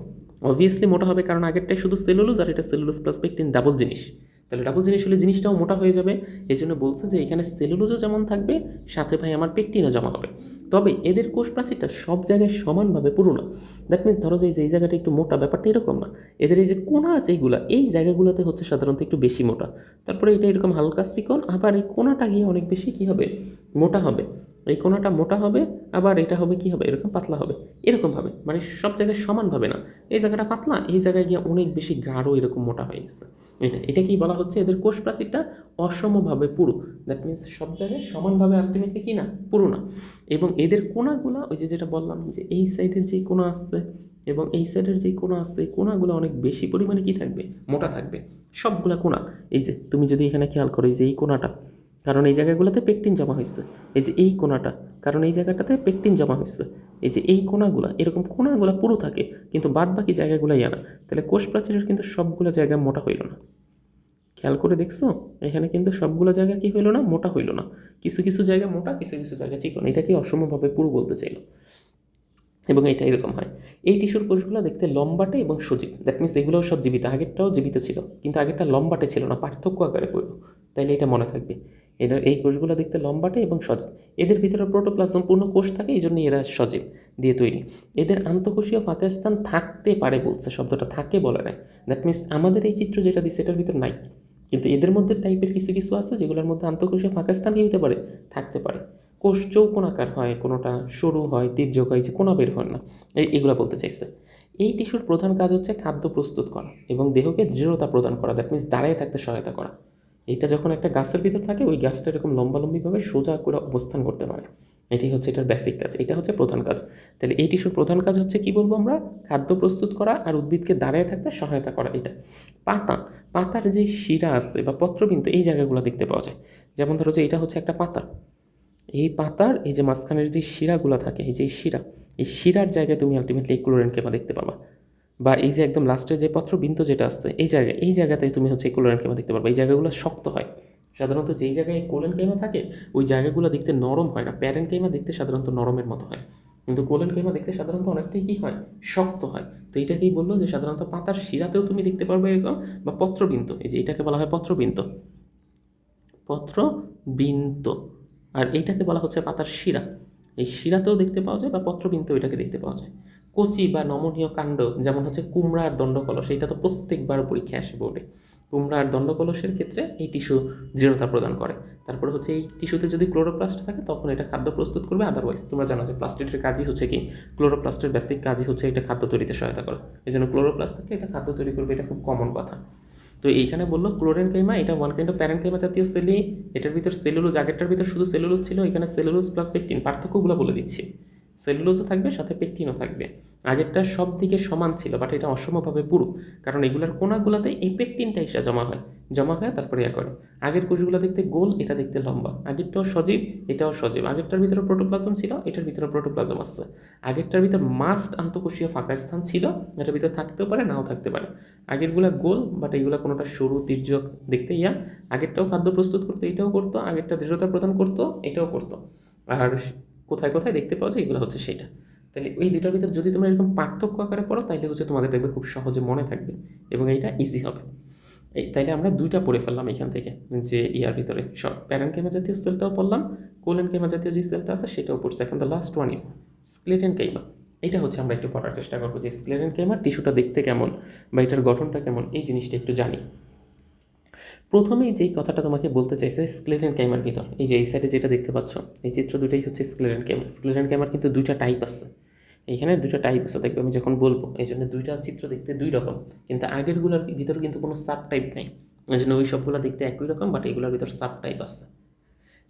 অবভিয়াসলি মোটা হবে, কারণ আগেরটাই শুধু সেলুলোজ আর এটা সেলুলোজ প্লাস পেকটিন ডাবল জিনিস। তাহলে ডাবল জিনিস হলে জিনিসটাও মোটা হয়ে যাবে। এই জন্য বলছে যে এখানে সেলুলোজও যেমন থাকবে, সাথে ভাই আমার পেকটিনও জমা হবে। তবে এদের কোষ প্রাচীরটা সব জায়গায় সমানভাবে পুরো না। দ্যাট মিনস ধরো যে এই জায়গাটা একটু মোটা, ব্যাপারটা এরকম না। এদের এই যে কোণা আছে এইগুলা, এই জায়গাগুলোতে হচ্ছে সাধারণত একটু বেশি মোটা, তারপরে এটা এরকম হালকা চিকন, আবার এই কোণাটা গিয়ে অনেক বেশি কী হবে, মোটা হবে। এই কোণাটা মোটা হবে, আবার এটা হবে কি হবে, এরকম পাতলা হবে, এরকমভাবে, মানে সব জায়গায় সমানভাবে না। এই জায়গাটা পাতলা, এই জায়গায় গিয়ে অনেক বেশি গাঢ় এরকম মোটা হয়ে গেছে। এটাকেই বলা হচ্ছে এদের কোষ প্রাচীরটা অসমভাবে পুরু। দ্যাট মিনস সব জায়গায় সমানভাবে আলটিমেটলি কি না, পুরু না। এবং এদের কোণাগুলো ওই যে যেটা বললাম যে এই সাইডের যেই কোণা আসছে এবং এই সাইডের যেই কোণা আসছে, এই কোণাগুলো অনেক বেশি পরিমাণে কি থাকবে, মোটা থাকবে সবগুলা কোণা। এই যে তুমি যদি এখানে খেয়াল করো, এই যে এই কোণাটা, কারণ এই জায়গাগুলোতে পেকটিন জমা হয়েছে। এই যে এই কোণাটা, কারণ এই জায়গাটাতে পেকটিন জমা হয়েছে। এই যে এই কোণাগুলো, এরকম কোণাগুলো পুরো থাকে, কিন্তু বাদ বাকি জায়গাগুলো না। তাহলে কোষ প্রাচীরের কিন্তু সবগুলো জায়গা মোটা হইল না। খেয়াল করে দেখছো, এখানে কিন্তু সবগুলো জায়গা কি হইল না, মোটা হইল না। কিছু কিছু জায়গা মোটা, কিছু কিছু জায়গা চিকন, এটাকে অসমভাবে পুরো বলতে চাইল। এবং এটা এরকম হয়। এই টিস্যুর কোষগুলো দেখতে লম্বাটে এবং সজীব, দ্যাট মিনস এগুলোও সব জীবিত, আগেরটাও জীবিত ছিল কিন্তু আগেরটা লম্বাটে ছিল না, পার্থক্য আকারে পড়ল, তাইলে এটা মনে থাকবে। এই কোষগুলো দেখতে লম্বাটে এবং সজীব, এদের ভিতরে প্রোটোপ্লাজম পূর্ণ কোষ থাকে, এই জন্য এরা সজীব দিয়ে তৈরি। এদের আন্তঃকোষীয় ফাঁকা স্থান থাকতে পারে বলছে, শব্দটা থাকে বলে না, দ্যাট মিনস আমাদের এই চিত্র যেটা দিচ্ছে এটার ভিতর নাই, কিন্তু এদের মধ্যে টাইপের কিছু কিছু আছে যেগুলোর মধ্যে আন্তঃকোষীয় ফাঁকা স্থান কী হতে পারে, থাকতে পারে। কোষ চৌকোনাকার হয়, কোনোটা সরু হয়, তির্যক হয়, যে কোনা বের হয় না, এগুলো বলতে চাইছে। এই টিস্যুর প্রধান কাজ হচ্ছে খাদ্য প্রস্তুত করা এবং দেহকে দৃঢ়তা প্রদান করা, দ্যাট মিনস দাঁড়িয়ে থাকতে সহায়তা করা। এটা যখন একটা গাছের ভিতর থাকে ওই গাছটা এরকম লম্বালম্বিভাবে সোজা করে অবস্থান করতে পারে, এটি হচ্ছে এটার বেসিক কাজ, এটা হচ্ছে প্রধান কাজ। তাহলে এই টিস্যুর প্রধান কাজ হচ্ছে কি বলবো আমরা, খাদ্য প্রস্তুত করা আর উদ্ভিদকে দাঁড়িয়ে থাকতে সহায়তা করা। এটা পাতার যে শিরা আছে বা পত্রবিন্দু এই জায়গাগুলো দেখতে পাওয়া যায়। যেমন ধরো যে এটা হচ্ছে একটা পাতা, এই পাতার এই যে মাঝখানের যে শিরাগুলো থাকে, এই যে শিরা, এই শিরার জায়গায় তুমি আলটিমেটলি এই ক্লোরেনকেমা দেখতে পাবা। বা এই যে একদম লাস্টের যে পত্রবিন্দু যেটা আসছে এই জায়গাতেই তুমি হচ্ছে এই ক্লোরেনকেমা দেখতে পারবা। এই জায়গাগুলো শক্ত হয় সাধারণত, যেই জায়গায় কোলেনকেমা থাকে ওই জায়গাগুলো দেখতে নরম হয় না, প্যারেনকেমা দেখতে সাধারণত নরমের মতো হয়, কিন্তু কোলেনকেমা দেখতে সাধারণত অনেকটাই কী হয়, শক্ত হয়। তো এইটাকেই বললো যে সাধারণত পাতার শিরাতেও তুমি দেখতে পারবে এরকম, বা পত্রবিন্দু, এই যে এটাকে বলা হয় পত্রবিন্দু, আর এইটাকে বলা হচ্ছে পাতার শিরা। এই শিরাতেও দেখতে পাওয়া যায় বা পত্রবিন্দু এটাকে দেখতে পাওয়া যায়। কচি বা নমনীয় কাণ্ড, যেমন হচ্ছে কুমড়া আর দণ্ডকলস, এটা তো প্রত্যেকবার পরীক্ষায় আসে বোর্ডে। কুমড়া আর দণ্ডকলসের ক্ষেত্রে এই টিস্যু দৃঢ়তা প্রদান করে। তারপরে হচ্ছে এই টিস্যুতে যদি ক্লোরোপ্লাস্ট থাকে তখন এটা খাদ্য প্রস্তুত করবে, আদারওয়াইজ তোমরা জানো যে প্লাস্টিডের কাজই হচ্ছে কি, ক্লোরোপ্লাস্টের বেসিক কাজই হচ্ছে এটা খাদ্য তৈরিতে সহায়তা করে, এই জন্য ক্লোরোপ্লাস্ট থাকলে এটা খাদ্য তৈরি করবে, এটা খুব কমন কথা। তো এইখানে বললো ক্লোরেনকাইমা এটা ওয়ান কাইন্ড অফ প্যারেনকাইমা জাতীয় সেলই, এটার ভিতর সেলুলোজ, আগেরটার ভিতর শুধু সেলুলোজ ছিল, এখানে সেলুলোজ প্লাস পেকটিন, পার্থক্যগুলো বলে দিচ্ছি। সেলুলোজও থাকবে সাথে পেকটিনও থাকবে। আগেরটা সব দিকে সমান ছিল বাট এটা অসমভাবে পুরু, কারণ এগুলোর কোনাগুলোতে এই পেকটিনটা এসে জমা হয় তারপরে করে। আগের কোষগুলো দেখতে গোল, এটা দেখতে লম্বা, আগেরটাও সজীব এটাও সজীব, আগেরটার ভিতরে প্রোটোপ্লাজম ছিল এটার ভিতরে প্রোটোপ্লাজম আসছে, আগেরটার ভিতর মাস্ট আন্তঃকোষীয় ফাঁকা স্থান ছিল, এটার ভিতরে থাকতেও পারে নাও থাকতে পারে। আগেরগুলা গোল বাট এইগুলা কোনোটা সরু তির্যক দেখতে আগেরটাও খাদ্য প্রস্তুত করতো এটাও করতো, আগেরটা দৃঢ়তা প্রদান করতো এটাও করতো, আর কোথায় কোথায় দেখতে পাওয়া যায় এগুলো হচ্ছে সেটা। তাহলে ওই দুটার ভিতরে যদি তোমরা এরকম পার্থক্য আকারে পড়ো তাহলে হচ্ছে তোমাদের দেখবে খুব সহজে মনে থাকবে এবং এইটা ইজি হবে। তাইলে আমরা দুইটা পড়ে ফেললাম এখান থেকে, যে ইয়ার ভিতরে সব প্যারেনকাইমা জাতীয় সেলটাও পড়লাম, কোলেনকাইমা জাতীয় যে সেলটা আছে সেটাও পড়ছে। এখন the last one is sclerenchyma. এটা হচ্ছে আমরা একটু পড়ার চেষ্টা করবো যে স্ক্লেরেনকাইমার টিস্যুটা দেখতে কেমন বা এটার গঠনটা কেমন, এই জিনিসটা একটু জানি। প্রথমেই যেই কথাটা তোমাকে বলতে চাইছে স্ক্লেরেনকাইমার ভিতর, এই যে এই সাইডে যেটা দেখতে পাচ্ছ এই চিত্র দুটাই হচ্ছে স্ক্লেরেনকাইমা। স্ক্লেরেনকাইমার কিন্তু দুইটা টাইপ আছে, এইখানে দুইটা টাইপ আছে দেখবে আমি যখন বলবো, এই জন্য দুইটা চিত্র দেখতে দুই রকম, কিন্তু আগেরগুলোর ভিতরে কিন্তু কোনো সাব টাইপ নেই, এই জন্য ওই সবগুলো দেখতে একই রকম বাট এগুলোর ভিতর সাব টাইপ আছে।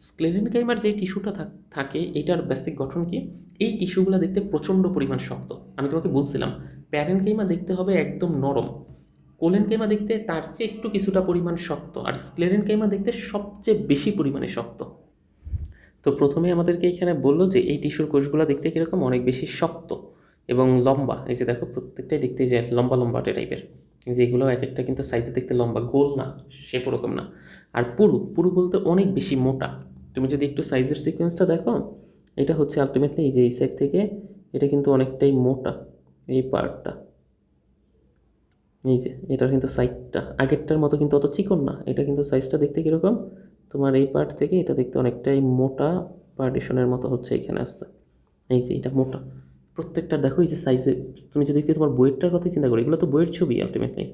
স্ক্লেরেনকাইমার যে টিস্যুটা থাকে এটার বেসিক গঠন কি, এই টিস্যুগুলো দেখতে প্রচণ্ড পরিমাণ শক্ত। আমি তোমাকে বলছিলাম প্যারেনকাইমা দেখতে হবে একদম নরম, কোলেনকাইমা দেখতে তার চেয়ে একটু কিছুটা পরিমাণ শক্ত, আর স্ক্লেরেনকাইমা দেখতে সবচেয়ে বেশি পরিমাণে শক্ত। তো প্রথমে আমাদেরকে এখানে বললো যে এই টিস্যুর কোষগুলো দেখতে কীরকম, অনেক বেশি শক্ত এবং লম্বা। এই যে দেখো প্রত্যেকটাই দেখতে যে লম্বা লম্বা টাইপের, যেগুলো এক একটা কিন্তু সাইজে দেখতে লম্বা, গোল না শেপ ওরকম না। আর পুরু বলতে অনেক বেশি মোটা। তুমি যদি একটু সাইজের সিকোয়েন্সটা দেখো, এটা হচ্ছে আলটিমেটলি এই যে এই সাইড থেকে এটা কিন্তু অনেকটাই মোটা, এই পার্টটা, এই যে এটার কিন্তু সাইডটা আগেরটার মতো কিন্তু অত চিকন না, এটা কিন্তু সাইজটা দেখতে কীরকম তোমার এই পার্ট থেকে এটা দেখতে অনেকটাই মোটা পার্টিশনের মতো হচ্ছে এখানে আসছে, এই যে এটা মোটা প্রত্যেকটা দেখো এই যে সাইজে। তুমি যদি তোমার বইয়েরটার কথাই চিন্তা করো, এগুলো তো বইয়ের ছবি আলটিমেটলি,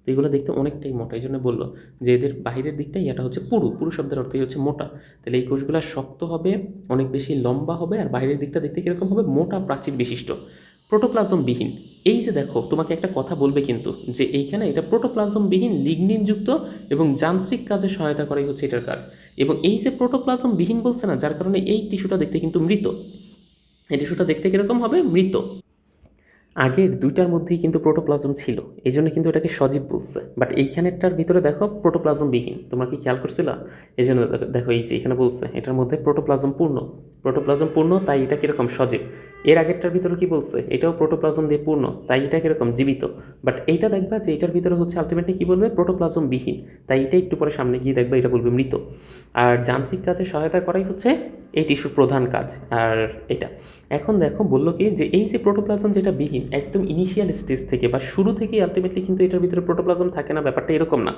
তো এগুলো দেখতে অনেকটাই মোটা, এই জন্য বললো যে এদের বাইরের দিকটাই এটা হচ্ছে পুরু শব্দের অর্থই হচ্ছে মোটা। তাহলে এই কোষগুলো শক্ত হবে, অনেক বেশি লম্বা হবে, আর বাইরের দিকটা দেখতে কীরকম হবে, মোটা প্রাচীর বিশিষ্ট, প্রোটোপ্লাজমবিহীন। এই যে দেখো তোমাকে একটা কথা বলবে কিন্তু যে এইখানে এটা প্রোটোপ্লাজমবিহীন লিগনিনযুক্ত এবং যান্ত্রিক কাজে সহায়তা করাই হচ্ছে এটার কাজ। এবং এই যে প্রোটোপ্লাজমবিহীন বলছে না, যার কারণে এই টিস্যুটা দেখতে কিন্তু মৃত, এই টিস্যুটা দেখতে কীরকম হবে, মৃত। আগের দুইটার মধ্যেই কিন্তু প্রোটোপ্লাজম ছিল, এই জন্য কিন্তু এটাকে সজীব বলছে, বাট এইখানেরটার ভিতরে দেখো প্রোটোপ্লাজমবিহীন, তোমরা কি খেয়াল করছিলা? এই জন্য দেখো এই যে এখানে বলছে এটার মধ্যে প্রোটোপ্লাজম পূর্ণ, তাই এটা কীরকম সজীব। এর আগেরটার ভিতরে কি বলছে, এটাও প্রোটোপ্লাজম দিয়ে পূর্ণ, তাই এটা কিরকম জীবিত। বাট এইটা দেখবা যে এটার ভিতরে হচ্ছে আলটিমেটলি কি বলবে, প্রোটোপ্লাজম বিহীন, তাই এটা একটু পরে সামনে গিয়ে দেখবা এটা বলবে মৃত। আর যান্ত্রিক কাজে সহায়তা করাই হচ্ছে এই টিস্যুর প্রধান কাজ। আর এটা এখন দেখো বললো কি যে এই যে প্রোটোপ্লাজম যেটা বিহীন একদম ইনিশিয়াল স্টেজ থেকে বা শুরু থেকেই আলটিমেটলি কিন্তু এটার ভিতরে প্রোটোপ্লাজম থাকে না, ব্যাপারটা এরকম না।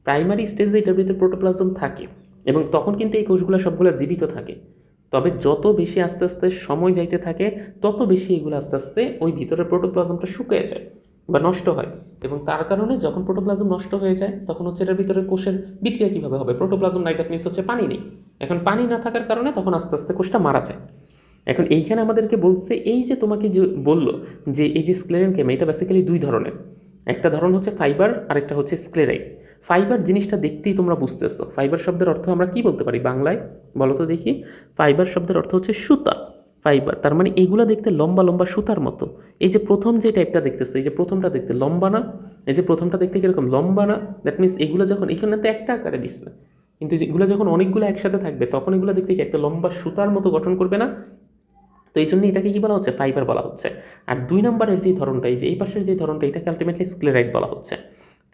প্রাইমারি স্টেজে এটার ভিতরে প্রোটোপ্লাজম থাকে এবং তখন কিন্তু এই কোষগুলো সবগুলো জীবিত থাকে। তবে যত বেশি আস্তে আস্তে সময় যাইতে থাকে তত বেশি এগুলো আস্তে আস্তে ওই ভিতরের প্রোটোপ্লাজমটা শুকিয়ে যায় বা নষ্ট হয়, এবং তার কারণে যখন প্রোটোপ্লাজম নষ্ট হয়ে যায় তখন হচ্ছে এটার ভিতরে কোষের বিক্রিয়া কীভাবে হবে, প্রোটোপ্লাজম নাই, দ্যাট মিনস হচ্ছে পানি নেই। এখন পানি না থাকার কারণে তখন আস্তে আস্তে কোষটা মারা যায়। এখন এইখানে আমাদেরকে বলছে এই যে তোমাকে যে বললো যে এই যে স্ক্লেরেনকেমা, এটা বেসিক্যালি দুই ধরনের, একটা ধরন হচ্ছে ফাইবার আর একটা হচ্ছে স্ক্লেরাইড। ফাইবার জিনিসটা দেখতেই তোমরা বুঝতেছো, ফাইবার শব্দের অর্থ আমরা কি বলতে পারি বাংলায় বলো তো দেখি। ফাইবার শব্দের অর্থ হচ্ছে সুতা। ফাইবার তার মানে এইগুলো দেখতে লম্বা লম্বা সুতার মতো। এই যে প্রথম যে টাইপটা দেখতেছো, এই যে প্রথমটা দেখতে লম্বা না, এই যে প্রথমটা দেখতে কিরকম লম্বা না, দ্যাট মিনস এগুলো যখন এখানে তো একটা আকারে দিচ্ছে, কিন্তু এগুলো যখন অনেকগুলো একসাথে থাকবে তখন এগুলো দেখতে কি একটা লম্বা সুতার মতো গঠন করবে না। তো এই জন্য এটাকে কি বলা হচ্ছে, ফাইবার বলা হচ্ছে। আর দুই নম্বরের যে ধরনটা, এই যে এই পাশের যে ধরনটা, এটাকে আলটিমেটলি স্ক্লেরাইড বলা হচ্ছে।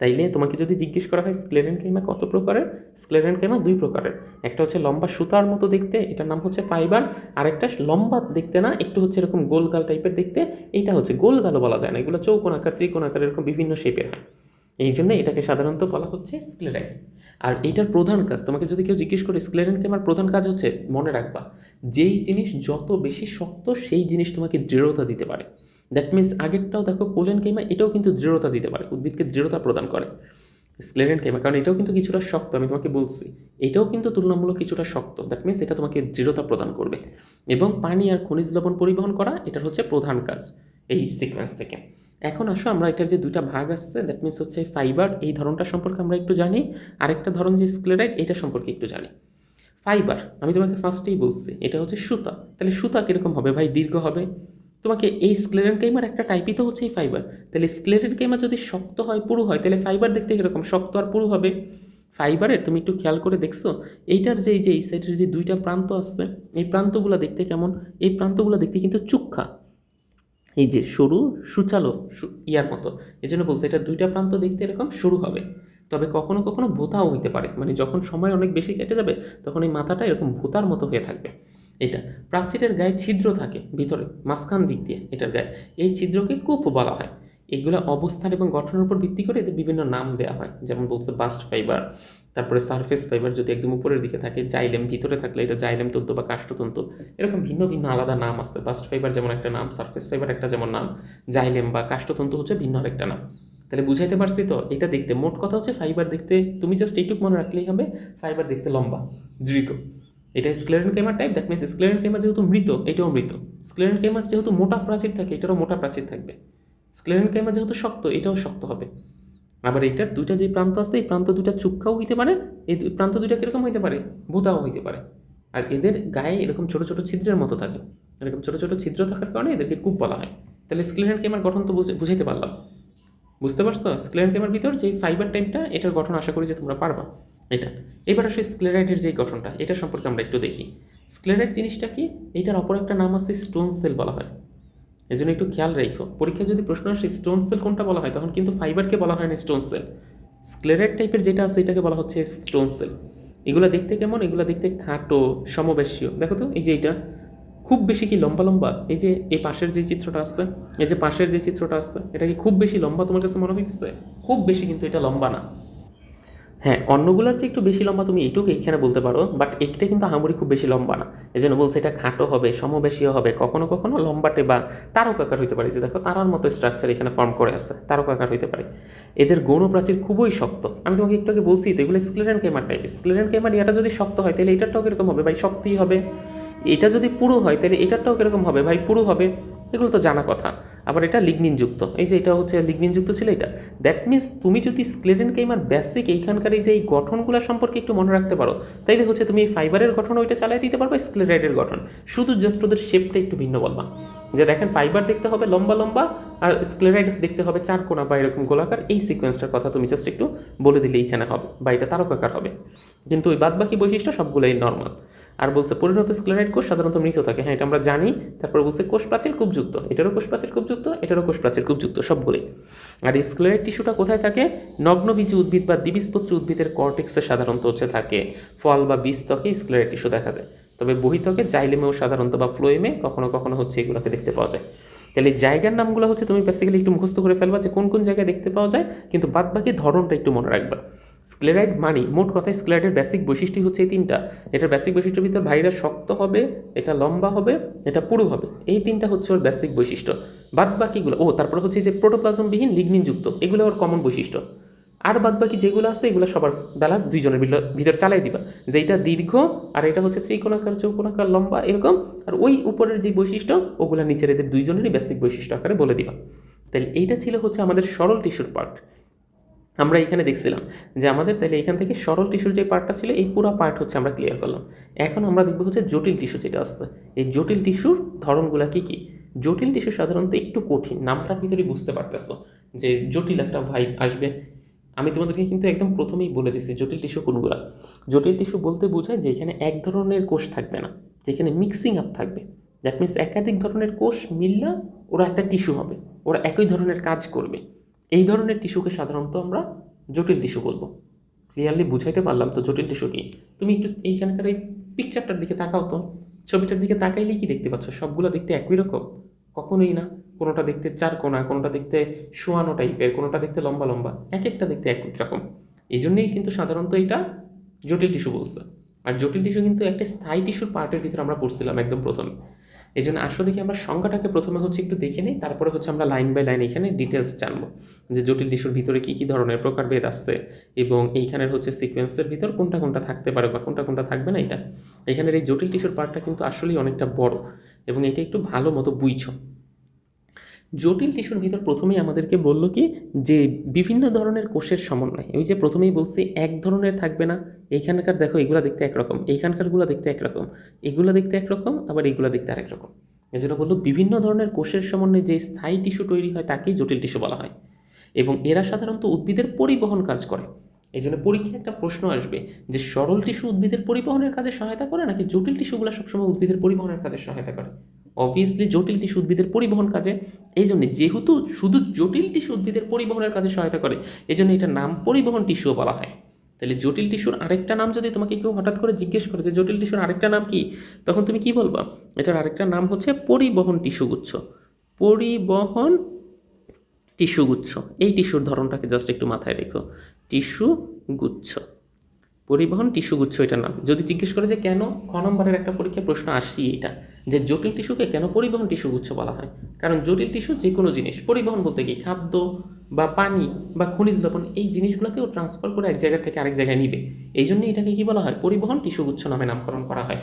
তাইলে তোমাকে যদি জিজ্ঞেস করা হয় স্ক্লেরেনকাইমা কত প্রকারের, স্ক্লেরেনকাইমা দুই প্রকারের। একটা হচ্ছে লম্বা সুতার মতো দেখতে, এটার নাম হচ্ছে ফাইবার। আর একটা লম্বা দেখতে না, একটু হচ্ছে এরকম গোলগাল টাইপের দেখতে, এইটা হচ্ছে গোলগালও বলা যায় না, এগুলো চৌকোন আকার ত্রিকোণ আকার এরকম বিভিন্ন শেপের হয়, এই জন্য এটাকে সাধারণত বলা হচ্ছে স্ক্লেরাইড। আর এইটার প্রধান কাজ, তোমাকে যদি কেউ জিজ্ঞেস করে স্ক্লেরেনকাইমার প্রধান কাজ হচ্ছে, মনে রাখবা যেই জিনিস যত বেশি শক্ত সেই জিনিস তোমাকে দৃঢ়তা দিতে পারে। দ্যাট মিনস আগেরটাও দেখো কোলেনকাইমা, এটাও কিন্তু দৃঢ়তা দিতে পারে, উদ্ভিদকে দৃঢ়তা প্রদান করে স্ক্লেরেনকাইমা, কারণ এটাও কিন্তু কিছুটা শক্ত, আমি তোমাকে বলছি এটাও কিন্তু তুলনামূলক কিছুটা শক্ত, দ্যাট মিনস এটা তোমাকে দৃঢ়তা প্রদান করবে। এবং পানি আর খনিজ লবণ পরিবহন করা এটার হচ্ছে প্রধান কাজ এই সিকোয়েন্স থেকে। এখন আসো আমরা এটার যে দুইটা ভাগ আসছে, দ্যাট মিনস হচ্ছে ফাইবার, এই ধরনটা সম্পর্কে আমরা একটু জানি, আরেকটা ধরন যে স্ক্লেরাইড এটা সম্পর্কে একটু জানি। ফাইবার আমি তোমাকে ফার্স্টেই বলছি এটা হচ্ছে সুতা, তাহলে সুতা কীরকম হবে ভাই, দীর্ঘ হবে। তোমাকে এই স্ক্লেরেনকাইমার একটা টাইপই তো হচ্ছে এই ফাইবার, তাহলে স্ক্লেরেনকাইমা যদি শক্ত হয় পুরু হয় তাহলে ফাইবার দেখতে কীরকম, শক্ত আর পুরু হবে। ফাইবারের তুমি একটু খেয়াল করে দেখছো এইটার যে এই সাইডের যে দুইটা প্রান্ত আছে, এই প্রান্তগুলো দেখতে কেমন, এই প্রান্তগুলো দেখতে কিন্তু চুক্ষা, এই যে সরু সুচালো ইয়ার মতো, এই জন্য বলছে এটা দুইটা প্রান্ত দেখতে এরকম সরু হবে। তবে কখনো কখনো ভোঁতাও হইতে পারে, মানে যখন সময় অনেক বেশি কেটে যাবে তখন এই মাথাটা এরকম ভোঁতার মতো হয়ে থাকবে। এটা প্রাচীরের গায়ে ছিদ্র থাকে ভিতরে মাঝখান দিক দিয়ে, এটার গায়ে এই ছিদ্রকে কূপ বলা হয়। এগুলো অবস্থান এবং গঠনের উপর ভিত্তি করে এদের বিভিন্ন নাম দেওয়া হয়, যেমন বলছে বাস্ট ফাইবার, তারপরে সারফেস ফাইবার যদি একদম উপরের দিকে থাকে, জাইলেম ভিতরে থাকলে এটা জাইলেম তন্তু বা কাষ্ঠতন্তু, এরকম ভিন্ন ভিন্ন আলাদা নাম আছে। বাস্ট ফাইবার যেমন একটা নাম, সারফেস ফাইবার একটা যেমন নাম, জাইলেম বা কাষ্ঠতন্তু হচ্ছে ভিন্ন আরেকটা নাম। তাহলে বুঝাইতে পারছি তো, এটা দেখতে মোট কথা হচ্ছে ফাইবার দেখতে তুমি জাস্ট এইটুকু মনে রাখলেই হবে, ফাইবার দেখতে লম্বা দীর্ঘ। এটা স্ক্লেরেনকাইমার টাইপ, দ্যাট মিনস স্ক্লেরেনকাইমা যেহেতু মৃত এটাও মৃত, স্ক্লেরেনকাইমার যেহেতু মোটা প্রাচীর থাকে এটারও মোটা প্রাচীর থাকবে, স্ক্লেরেনকাইমা যেহেতু শক্ত এটাও শক্ত হবে। আবার এইটার দুইটা যে প্রান্ত আছে এই প্রান্ত দুইটা চুক্কাও হইতে পারে, এই প্রান্ত দুইটা কীরকম হইতে পারে, ভূতাও হইতে পারে। আর এদের গায়ে এরকম ছোটো ছোটো ছিদ্রের মতো থাকে, এরকম ছোটো ছোটো ছিদ্র থাকার কারণে এদেরকে কূপ বলা হয়। তাহলে স্ক্লেরেনকাইমার গঠন তো বুঝাইতে পারলাম, বুঝতে পারছো স্ক্লেরেনকাইমার ভিতর যে ফাইবার টাইপটা এটার গঠন আশা করি যে তোমরা পারবা। এটা এবার আসলে স্ক্লেরাইডের যে গঠনটা এটা সম্পর্কে আমরা একটু দেখি। স্ক্লেরাইড জিনিসটা কি, এটার অপর একটা নাম আছে স্টোন সেল বলা হয়, এই জন্য একটু খেয়াল রেখো পরীক্ষায় যদি প্রশ্ন আসে স্টোন সেল কোনটা বলা হয় তখন কিন্তু ফাইবারকে বলা হয় না স্টোন সেল, স্ক্লেরাইড টাইপের যেটা আছে এটাকে বলা হচ্ছে স্টোন সেল। এগুলো দেখতে কেমন, এগুলো দেখতে খাটো সমবেশীয়, দেখো তো এই যে এইটা খুব বেশি কি লম্বা লম্বা, এই যে এই পাশের যে চিত্রটা আসছে, এই যে পাশের যে চিত্রটা আসছে এটা কি খুব বেশি লম্বা তোমার কাছে মনে হইতেছে, খুব বেশি কিন্তু এটা লম্বা না। হ্যাঁ অন্যগুলোর চেয়ে একটু বেশি লম্বা তুমি এইটুকু এইখানে বলতে পারো, বাট এটা কিন্তু আহামরি খুব বেশি লম্বা না, এই জন্য বলছে এটা খাটো হবে সমবেশীয় হবে, কখনো কখনো লম্বাটে বা তারকাকার হইতে পারে, যে দেখো তারার মতো স্ট্রাকচার এখানে ফর্ম করে আছে, তারকাকার হইতে পারে। এদের গৌণ প্রাচীর খুবই শক্ত, আমি তোমাকে একটু আগে বলছি তো এগুলো স্ক্লেরেনকাইমার টাইপ, স্ক্লেরেনকাইমার এটা যদি শক্ত হয় তাহলে এটারটাও কীরকম হবে ভাই, শক্তই হবে। এটা যদি পুরো হয় তাহলে এটারটাও কীরকম হবে ভাই, পুরো হবে। এগুলো তো জানা কথা। আবার এটা লিগনিনযুক্ত, এই যে এটা হচ্ছে লিগনিনযুক্ত ছিল এটা, দ্যাট মিনস তুমি যদি স্ক্লেরেনকাইমার বেসিক এইখানকার এই যে এই গঠনগুলো সম্পর্কে একটু মনে রাখতে পারো তাইলে হচ্ছে তুমি এই ফাইবারের গঠন ওইটা চালিয়ে দিতে পারবে, স্ক্লেরাইডের গঠন শুধু জাস্ট ওদের শেপটা একটু ভিন্ন বলবা, যে দেখেন ফাইবার দেখতে হবে লম্বা লম্বা আর স্ক্লেরাইড দেখতে হবে চারকোনা বা এরকম গোলাকার, এই সিকোয়েন্সটার কথা তুমি জাস্ট একটু বলে দিলে এইখানে হবে, বা এটা তারকাকার হবে, কিন্তু ওই বাদবাকি বৈশিষ্ট্য সবগুলোই নর্মাল। আর বলছে পরিণত স্ক্লেরাইড কোষ সাধারণত মৃত থাকে, হ্যাঁ এটা আমরা জানি। তারপর বলছে কোষ প্রাচীর খুব যুক্ত, এটারও কোষ প্রাচীর খুব যুক্ত, এটারও কোষ প্রাচীর খুব যুক্ত, সবগুলোই। আর এই স্ক্লেরাইড টিস্যুটা কোথায় থাকে? নগ্নবীজী উদ্ভিদ বা দ্বিবীজপত্রী উদ্ভিদের কর্টেক্সে সাধারণত থাকে। ফল বা বীজ ত্বকে স্ক্লেরাইড টিস্যু দেখা যায়, তবে বহিত্বকে জাইলেমেও সাধারণত বা ফ্লোয়েমে কখনো কখনো এগুলোকে দেখতে পাওয়া যায়। তাহলে এই জায়গার নামগুলো তুমি বেসিক্যালি একটু মুখস্থ করে ফেলবা যে কোন কোন জায়গায় দেখতে পাওয়া যায়, কিন্তু বাদ বাকি ধরনটা একটু মনে রাখবা। স্ক্লেরাইড মানে মোট কথায় স্ক্লেরাইডের বেসিক বৈশিষ্ট্য হচ্ছে এই তিনটা। এটার বেসিক বৈশিষ্ট্যের ভিতর ভাইরাস শক্ত হবে, এটা লম্বা হবে, এটা পুরু হবে, এই তিনটা হচ্ছে ওর বেসিক বৈশিষ্ট্য। বাদ বাকিগুলো তারপরে যে প্রোটোপ্লাজমবিহীন লিগনিনযুক্ত, এগুলো ওর কমন বৈশিষ্ট্য। আর বাদ বাকি যেগুলো আছে এগুলো সবার বেলা দুইজনের ভিতর চালাই দিবা, যে এটা দীর্ঘ আর এটা ত্রিকোণাকার চৌকোণাকার লম্বা এরকম, আর ওই উপরের যে বৈশিষ্ট্য ওগুলো নিচের এদের দুইজনেরই বেসিক বৈশিষ্ট্য আকারে বলে দিবা। তাহলে এইটা ছিল আমাদের সরল টিস্যুর পার্ট। আমরা এখানে দেখছিলাম যে আমাদের তাহলে এখান থেকে সরল টিস্যুর যে পার্টটা ছিল এই পুরো পার্ট আমরা ক্লিয়ার করলাম। এখন আমরা দেখবো জটিল টিস্যু যেটা আসছে। এই জটিল টিস্যুর ধরনগুলো কি কি? জটিল টিস্যু সাধারণত একটু কঠিন, নামটার ভিতরেই বুঝতে পারতেছো যে জটিল একটা ভাইব আসবে। আমি তোমাদেরকে কিন্তু একদম প্রথমেই বলে দিচ্ছি জটিল টিস্যু কোনগুলা। জটিল টিস্যু বলতে বোঝায় যে এখানে এক ধরনের কোষ থাকবে না, যেখানে মিক্সিং আপ থাকবে। দ্যাট মিনস একাধিক ধরনের কোষ মিললে ওরা একটা টিস্যু হবে, ওরা একই ধরনের কাজ করবে। এই ধরনের টিস্যুকে সাধারণত আমরা জটিল টিস্যু বলবো। ক্লিয়ারলি বুঝাইতে পারলাম তো জটিল টিস্যু কি? তুমি একটু এইখানকার এই পিকচারটার দিকে তাকাও তো, ছবিটার দিকে তাকাইলেই কি দেখতে পাচ্ছ? সবগুলো দেখতে একই রকম? কখনোই না। কোনোটা দেখতে চারকোনা, কোনোটা দেখতে শোয়ানো টাইপের, কোনোটা দেখতে লম্বা লম্বা, এক একটা দেখতে এক রকম। এই জন্যই কিন্তু সাধারণত এটা জটিল টিস্যু বলছে। আর জটিল টিস্যু কিন্তু একটা স্থায়ী টিস্যুর পার্টের ভিতরে আমরা পড়ছিলাম একদম প্রথমে। এই জন্য আসো দেখি আমরা সংখ্যাটাকে প্রথমে একটু দেখে নিই, তারপরে আমরা লাইন বাই লাইন এখানে ডিটেলস জানবো যে জটিল টিস্যুর ভিতরে কী কী ধরনের প্রকারভেদ আসছে এবং এইখানের সিকোয়েন্সের ভিতর কোনটা কোনটা থাকতে পারে বা কোনটা কোনটা থাকবে না। এটা এখানের এই জটিল টিস্যুর পার্টটা কিন্তু আসলেই অনেকটা বড় এবং এটা একটু ভালো মতো বুঝছো। জটিল টিস্যুর ভিতর প্রথমেই আমাদেরকে বললো কি যে বিভিন্ন ধরনের কোষের সমন্বয়। ওই যে প্রথমেই বলছি এক ধরনের থাকবে না। এইখানকার দেখো এগুলো দেখতে একরকম, এইখানকারগুলো দেখতে একরকম, এগুলো দেখতে একরকম, আবার এগুলো দেখতে আরেক রকম। এই জন্য বললো বিভিন্ন ধরনের কোষের সমন্বয়ে যে স্থায়ী টিস্যু তৈরি হয় তাকেই জটিল টিস্যু বলা হয় এবং এরা সাধারণত উদ্ভিদের পরিবহন কাজ করে। এই জন্য পরীক্ষায় একটা প্রশ্ন আসবে যে সরল টিস্যু উদ্ভিদের পরিবহনের কাজে সহায়তা করে নাকি জটিল টিস্যুগুলো সবসময় উদ্ভিদের পরিবহনের কাজে সহায়তা করে? অবভিয়াসলি জটিল টিস্যু উদ্ভিদের পরিবহন কাজে। এই জন্য যেহেতু শুধু জটিল টিস্যু উদ্ভিদের পরিবহনের কাজে সহায়তা করে, এই জন্য এটার নাম পরিবহন টিস্যুও বলা হয়। তাহলে জটিল টিস্যুর আরেকটা নাম যদি তোমাকে কেউ হঠাৎ করে জিজ্ঞেস করে যে জটিল টিস্যুর আরেকটা নাম কি, তখন তুমি কি বলবা? এটার আরেকটা নাম পরিবহন টিস্যুগুচ্ছ। পরিবহন টিস্যুগুচ্ছ, এই টিস্যুর ধরনটাকে জাস্ট একটু মাথায় রেখো। টিস্যুগুচ্ছ, পরিবহন টিস্যুগুচ্ছ এটার নাম। যদি জিজ্ঞেস করে যে কেন, খ নম্বরের একটা পরীক্ষায় প্রশ্ন আসছি এটা, যে জটিল টিস্যুকে কেন পরিবহন টিস্যুগুচ্ছ বলা হয়? কারণ জটিল টিস্যু যে কোনো জিনিস পরিবহন বলতে কি খাদ্য বা পানি বা খনিজ লবণ, এই জিনিসগুলোকেও ট্রান্সফার করে এক জায়গা থেকে আরেক জায়গায় নিবে। এই জন্য এটাকে কি বলা হয়? পরিবহন টিস্যুগুচ্ছ নামে নামকরণ করা হয়।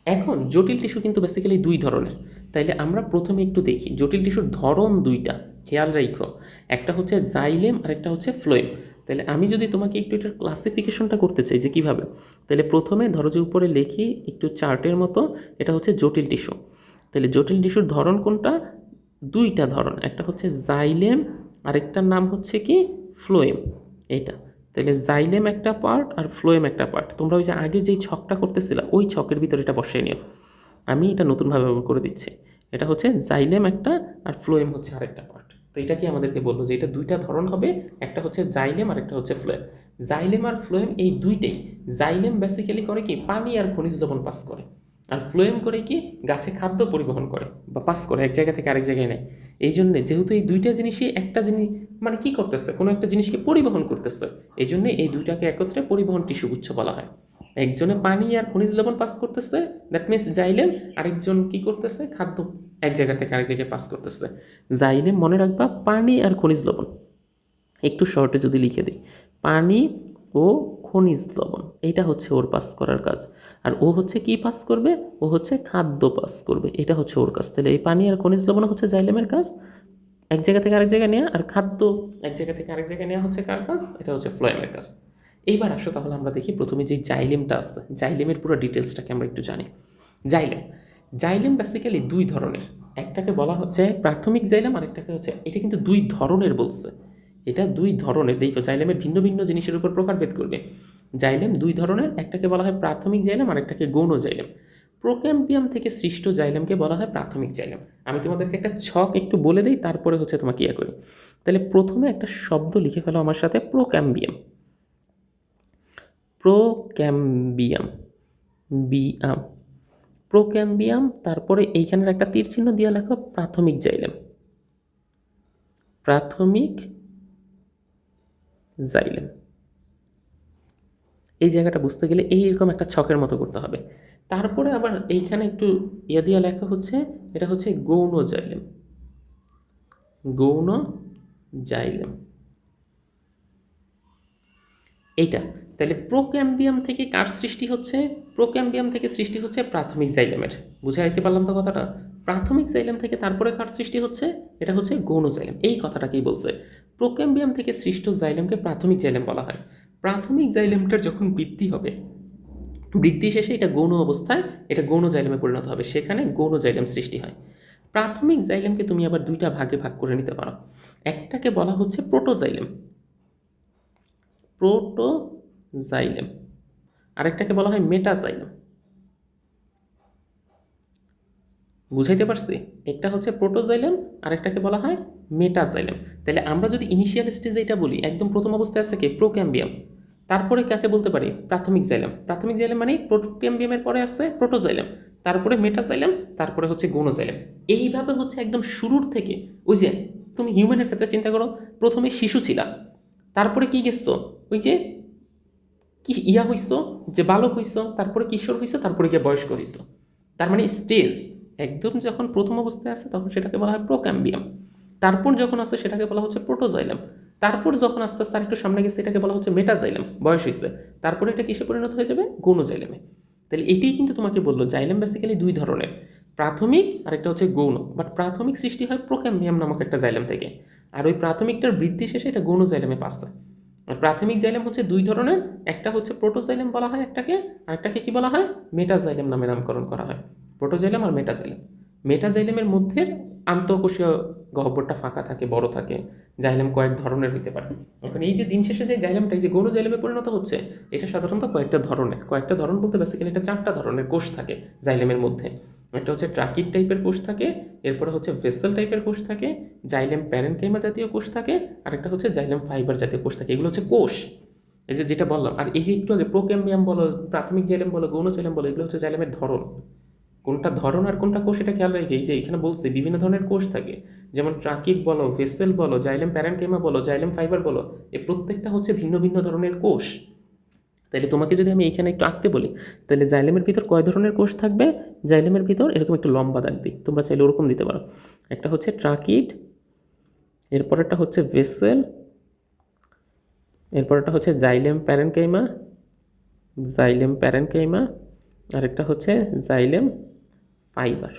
এখন জটিল টিস্যু কিন্তু বেসিক্যালি দুই ধরনের। তাইলে আমরা প্রথমে একটু দেখি জটিল টিস্যুর ধরন দুইটা, খেয়াল রাখো। একটা জাইলেম আর একটা ফ্লোয়েম। তাহলে আমি যদি তোমাকে একটু এটার ক্লাসিফিকেশনটা করতে চাই যে কীভাবে, তাহলে প্রথমে ধরো যে উপরে লিখি একটু চার্টের মতো, এটা জটিল টিস্যু। তাহলে জটিল টিস্যুর ধরন কোনটা? দুইটা ধরন, একটা জাইলেম, আরেকটার নাম কি ফ্লোয়েম। এইটা তাহলে জাইলেম একটা পার্ট আর ফ্লোয়েম একটা পার্ট। তোমরা ওই যে আগে যেই ছকটা করতেছিলা ওই ছকের ভিতরে এটা বসিয়ে নিও। আমি এটা নতুনভাবে করে দিচ্ছি। এটা জাইলেম একটা আর ফ্লোয়েম আরেকটা পার্ট। তো এটা কি আমাদেরকে বললো যে এটা দুইটা ধরন হবে, একটা জাইলেম আর একটা ফ্লোয়েম। জাইলেম আর ফ্লোয়েম এই দুইটাই, জাইলেম বেসিক্যালি করে কি পানি আর খনিজ লবণ পাস করে, আর ফ্লোয়েম করে কি গাছে খাদ্য পরিবহন করে বা পাস করে এক জায়গা থেকে আরেক জায়গায় নেয়। এই জন্যে যেহেতু এই দুইটা জিনিসই একটা জিনিস মানে কি করতেছে, কোনো একটা জিনিসকে পরিবহন করতেছে, এই জন্যে এই দুইটাকে একত্রে পরিবহন টিস্যুগুচ্ছ বলা হয়। একজনে পানি আর খনিজ লবণ পাস করতেছে, দ্যাট মিনস জাইলেম, আরেকজন কি করতেছে খাদ্য এক জায়গা থেকে আরেক জায়গায় পাস করতেছে। জাইলেম মনে রাখবা পানি আর খনিজ লবণ। একটু শর্টে যদি লিখে দিই, পানি ও খনিজ লবণ, এইটা ওর পাস করার কাজ। আর ও কি পাস করবে? ও খাদ্য পাস করবে, এটা ওর কাজ। তাহলে এই পানি আর খনিজ লবণ জাইলেমের কাজ, এক জায়গা থেকে আরেক জায়গায় নেওয়া, আর খাদ্য এক জায়গা থেকে আরেক জায়গায় নেওয়া কার কাজ? এটা ফ্লোয়েমের কাজ। এইবার আসো তাহলে আমরা দেখি প্রথমে যে জাইলেমটা আছে, জাইলেমের পুরো ডিটেলসটাকে আমরা একটু জানি। জাইলেম, জাইলেম বেসিক্যালি দুই ধরনের, একটাকে বলা প্রাথমিক জাইলেম, আর একটাকে এটা কিন্তু দুই ধরনের বলছে। এটা দুই ধরনের, দেখো জাইলেমের ভিন্ন ভিন্ন জিনিসের উপর প্রকারভেদ করবে। জাইলেম দুই ধরনের, একটাকে বলা হয় প্রাথমিক জাইলেম আর একটাকে গৌণ জাইলেম। প্রোক্যাম্বিয়াম থেকে সৃষ্ট জাইলেমকে বলা হয় প্রাথমিক জাইলেম। আমি তোমাদেরকে একটা ছক একটু বলে দিই, তারপরে হচ্ছে তোমাকে ইয়ে করি। তাহলে প্রথমে একটা শব্দ লিখে ফেলো আমার সাথে, প্রোক্যাম্বিয়াম। Procambium, BIAM, procambium. তারপরে এইখানের একটা তীর চিহ্ন দিয়ে লেখো প্রাথমিক জাইলেম, প্রাথমিক জাইলেম। এই জায়গাটা বুঝতে গেলে এইরকম একটা ছকের মতো করতে হবে। তারপরে আবার এইখানে একটু ইয়ে দিয়ে লেখা হচ্ছে, এটা হচ্ছে গৌণ জাইলেম, গৌণ জাইলেম এইটা। তাহলে প্রোক্যাম্বিয়াম থেকে কার সৃষ্টি হচ্ছে? প্রোক্যাম্বিয়াম থেকে সৃষ্টি হচ্ছে প্রাথমিক জাইলেমের। বুঝাইতে পারলাম তো কথাটা? প্রাথমিক জাইলেম থেকে তারপরে কার সৃষ্টি হচ্ছে? এটা হচ্ছে গৌণ জাইলেম। এই কথাটাকেই বলছে, প্রোক্যাম্বিয়াম থেকে সৃষ্ট জাইলেমকে প্রাথমিক জাইলেম বলা হয়। প্রাথমিক জাইলেমটার যখন বৃদ্ধি হবে, বৃদ্ধি শেষে এটা গৌণ অবস্থায় এটা গৌণ জাইলেমে পরিণত হবে, সেখানে গৌণ জাইলেম সৃষ্টি হয়। প্রাথমিক জাইলেমকে তুমি আবার দুইটা ভাগে ভাগ করে নিতে পারো। একটাকে বলা হচ্ছে প্রোটোজাইলেম, প্রোটোজাইলেম, আরেকটাকে বলা হয় মেটাজাইলেম। বুঝাইতে পারছি? একটা হচ্ছে প্রোটোজাইলেম, আরেকটাকে বলা হয় মেটাজাইলেম। তাহলে আমরা যদি ইনিশিয়াল স্টেজে এটা বলি, একদম প্রথম অবস্থায় আছে কি প্রোক্যাম্বিয়াম, তারপরে কাকে বলতে পারি? প্রাথমিক জাইলেম। প্রাথমিক জাইলেম মানে প্রোক্যাম্বিয়ামের পরে আসছে প্রোটোজাইলেম, তারপরে মেটাজাইলেম, তারপরে হচ্ছে গৌণজাইলেম। এইভাবে হচ্ছে একদম শুরুর থেকে, ওই যে তুমি হিউম্যানের ক্ষেত্রে চিন্তা করো, প্রথমে শিশু ছিলা, তারপরে কি গেছো, ওই যে কি ইয়া হইছো, যে বালক হইছো, তারপরে কিশোর হইছো, তারপরে গিয়ে বয়স্ক হইছো। তার মানে স্টেজ একদম যখন প্রথম অবস্থায় আছে তখন সেটাকে বলা হয় প্রোক্যাম্বিয়াম, তারপর যখন আসছে সেটাকে বলা হচ্ছে প্রোটোজাইলাম, তারপর যখন আস্তে আস্তে আরেকটু সামনে গেছে এটাকে বলা হচ্ছে মেটাজাইলাম, বয়স হয়েছে, তারপরে এটা কিসে পরিণত হয়ে যাবে? গৌণজাইলামে। তাহলে এটাই কিন্তু তোমাকে বললো জাইলাম বেসিক্যালি দুই ধরনের, প্রাথমিক আর একটা হচ্ছে গৌণ। বাট প্রাথমিক সৃষ্টি হয় প্রোক্যাম্বিয়াম নামক একটা জাইলাম থেকে, আর ওই প্রাথমিকটার বৃদ্ধি শেষে এটা গৌণজাইলামে পাচ্ছে। আর প্রাথমিক জাইলাম হচ্ছে দুই ধরনের, একটা হচ্ছে প্রোটোজাইলাম বলা হয় একটাকে, আরেকটাকে কি বলা হয়? মেটাজাইলাম নামে নামকরণ করা হয়। প্রোটোজাইলাম আর মেটাজাইলাম। মেটাজাইলামের মধ্যে আন্তঃকোষীয় গহ্বরটা ফাঁকা থাকে, বড় থাকে। জাইলাম কয়েক ধরনের হতে পারে। এখন এই যে দিন শেষে যে জাইলামটা এই যে গৌণ জাইলামে পরিণত হচ্ছে, এটা সাধারণত কয়েকটা ধরনের। কয়েকটা ধরন বলতে বেসিক্যালি এটা চারটা ধরনের কোষ থাকে জাইলামের মধ্যে। একটা হচ্ছে ট্রাকিড টাইপের কোষ থাকে, এরপরে হচ্ছে ভেসেল টাইপের কোষ থাকে, জাইলেম প্যারেনকাইমা জাতীয় কোষ থাকে, আরেকটা হচ্ছে জাইলেম ফাইবার জাতীয় কোষ থাকে। এগুলো হচ্ছে কোষ, এই যে যেটা বললাম। আর এই যে একটু আগে প্রোক্যাম্বিয়াম বলো, প্রাথমিক জাইলেম বলো, গৌণ জাইলেম বলো, এগুলো হচ্ছে জাইলেমের ধরন। কোনটা ধরন আর কোনটা কোষ এটা খেয়াল রেখে, এই যে এখানে বলছে বিভিন্ন ধরনের কোষ থাকে, যেমন ট্রাকিড বলো, ভেসেল বলো, জাইলেম প্যারেনকাইমা বলো, জাইলেম ফাইবার বলো, এই প্রত্যেকটা হচ্ছে ভিন্ন ভিন্ন ধরনের কোষ। তাহলে তোমাকে যদি আমি এখানে একটু আঁকতে বলি, তাহলে জাইলেমের ভিতর কয় ধরনের কোষ থাকবে? জাইলেমের ভিতর এরকম একটু লম্বা দাগ দিই, তোমরা চাইলে ওরকম দিতে পারো। একটা হচ্ছে ট্রাকিড, এরপরেরটা হচ্ছে ভেসেল, এরপরটা হচ্ছে জাইলেম প্যারেনকাইমা, জাইলেম প্যারেনকাইমা, আরেকটা হচ্ছে জাইলেম ফাইবার।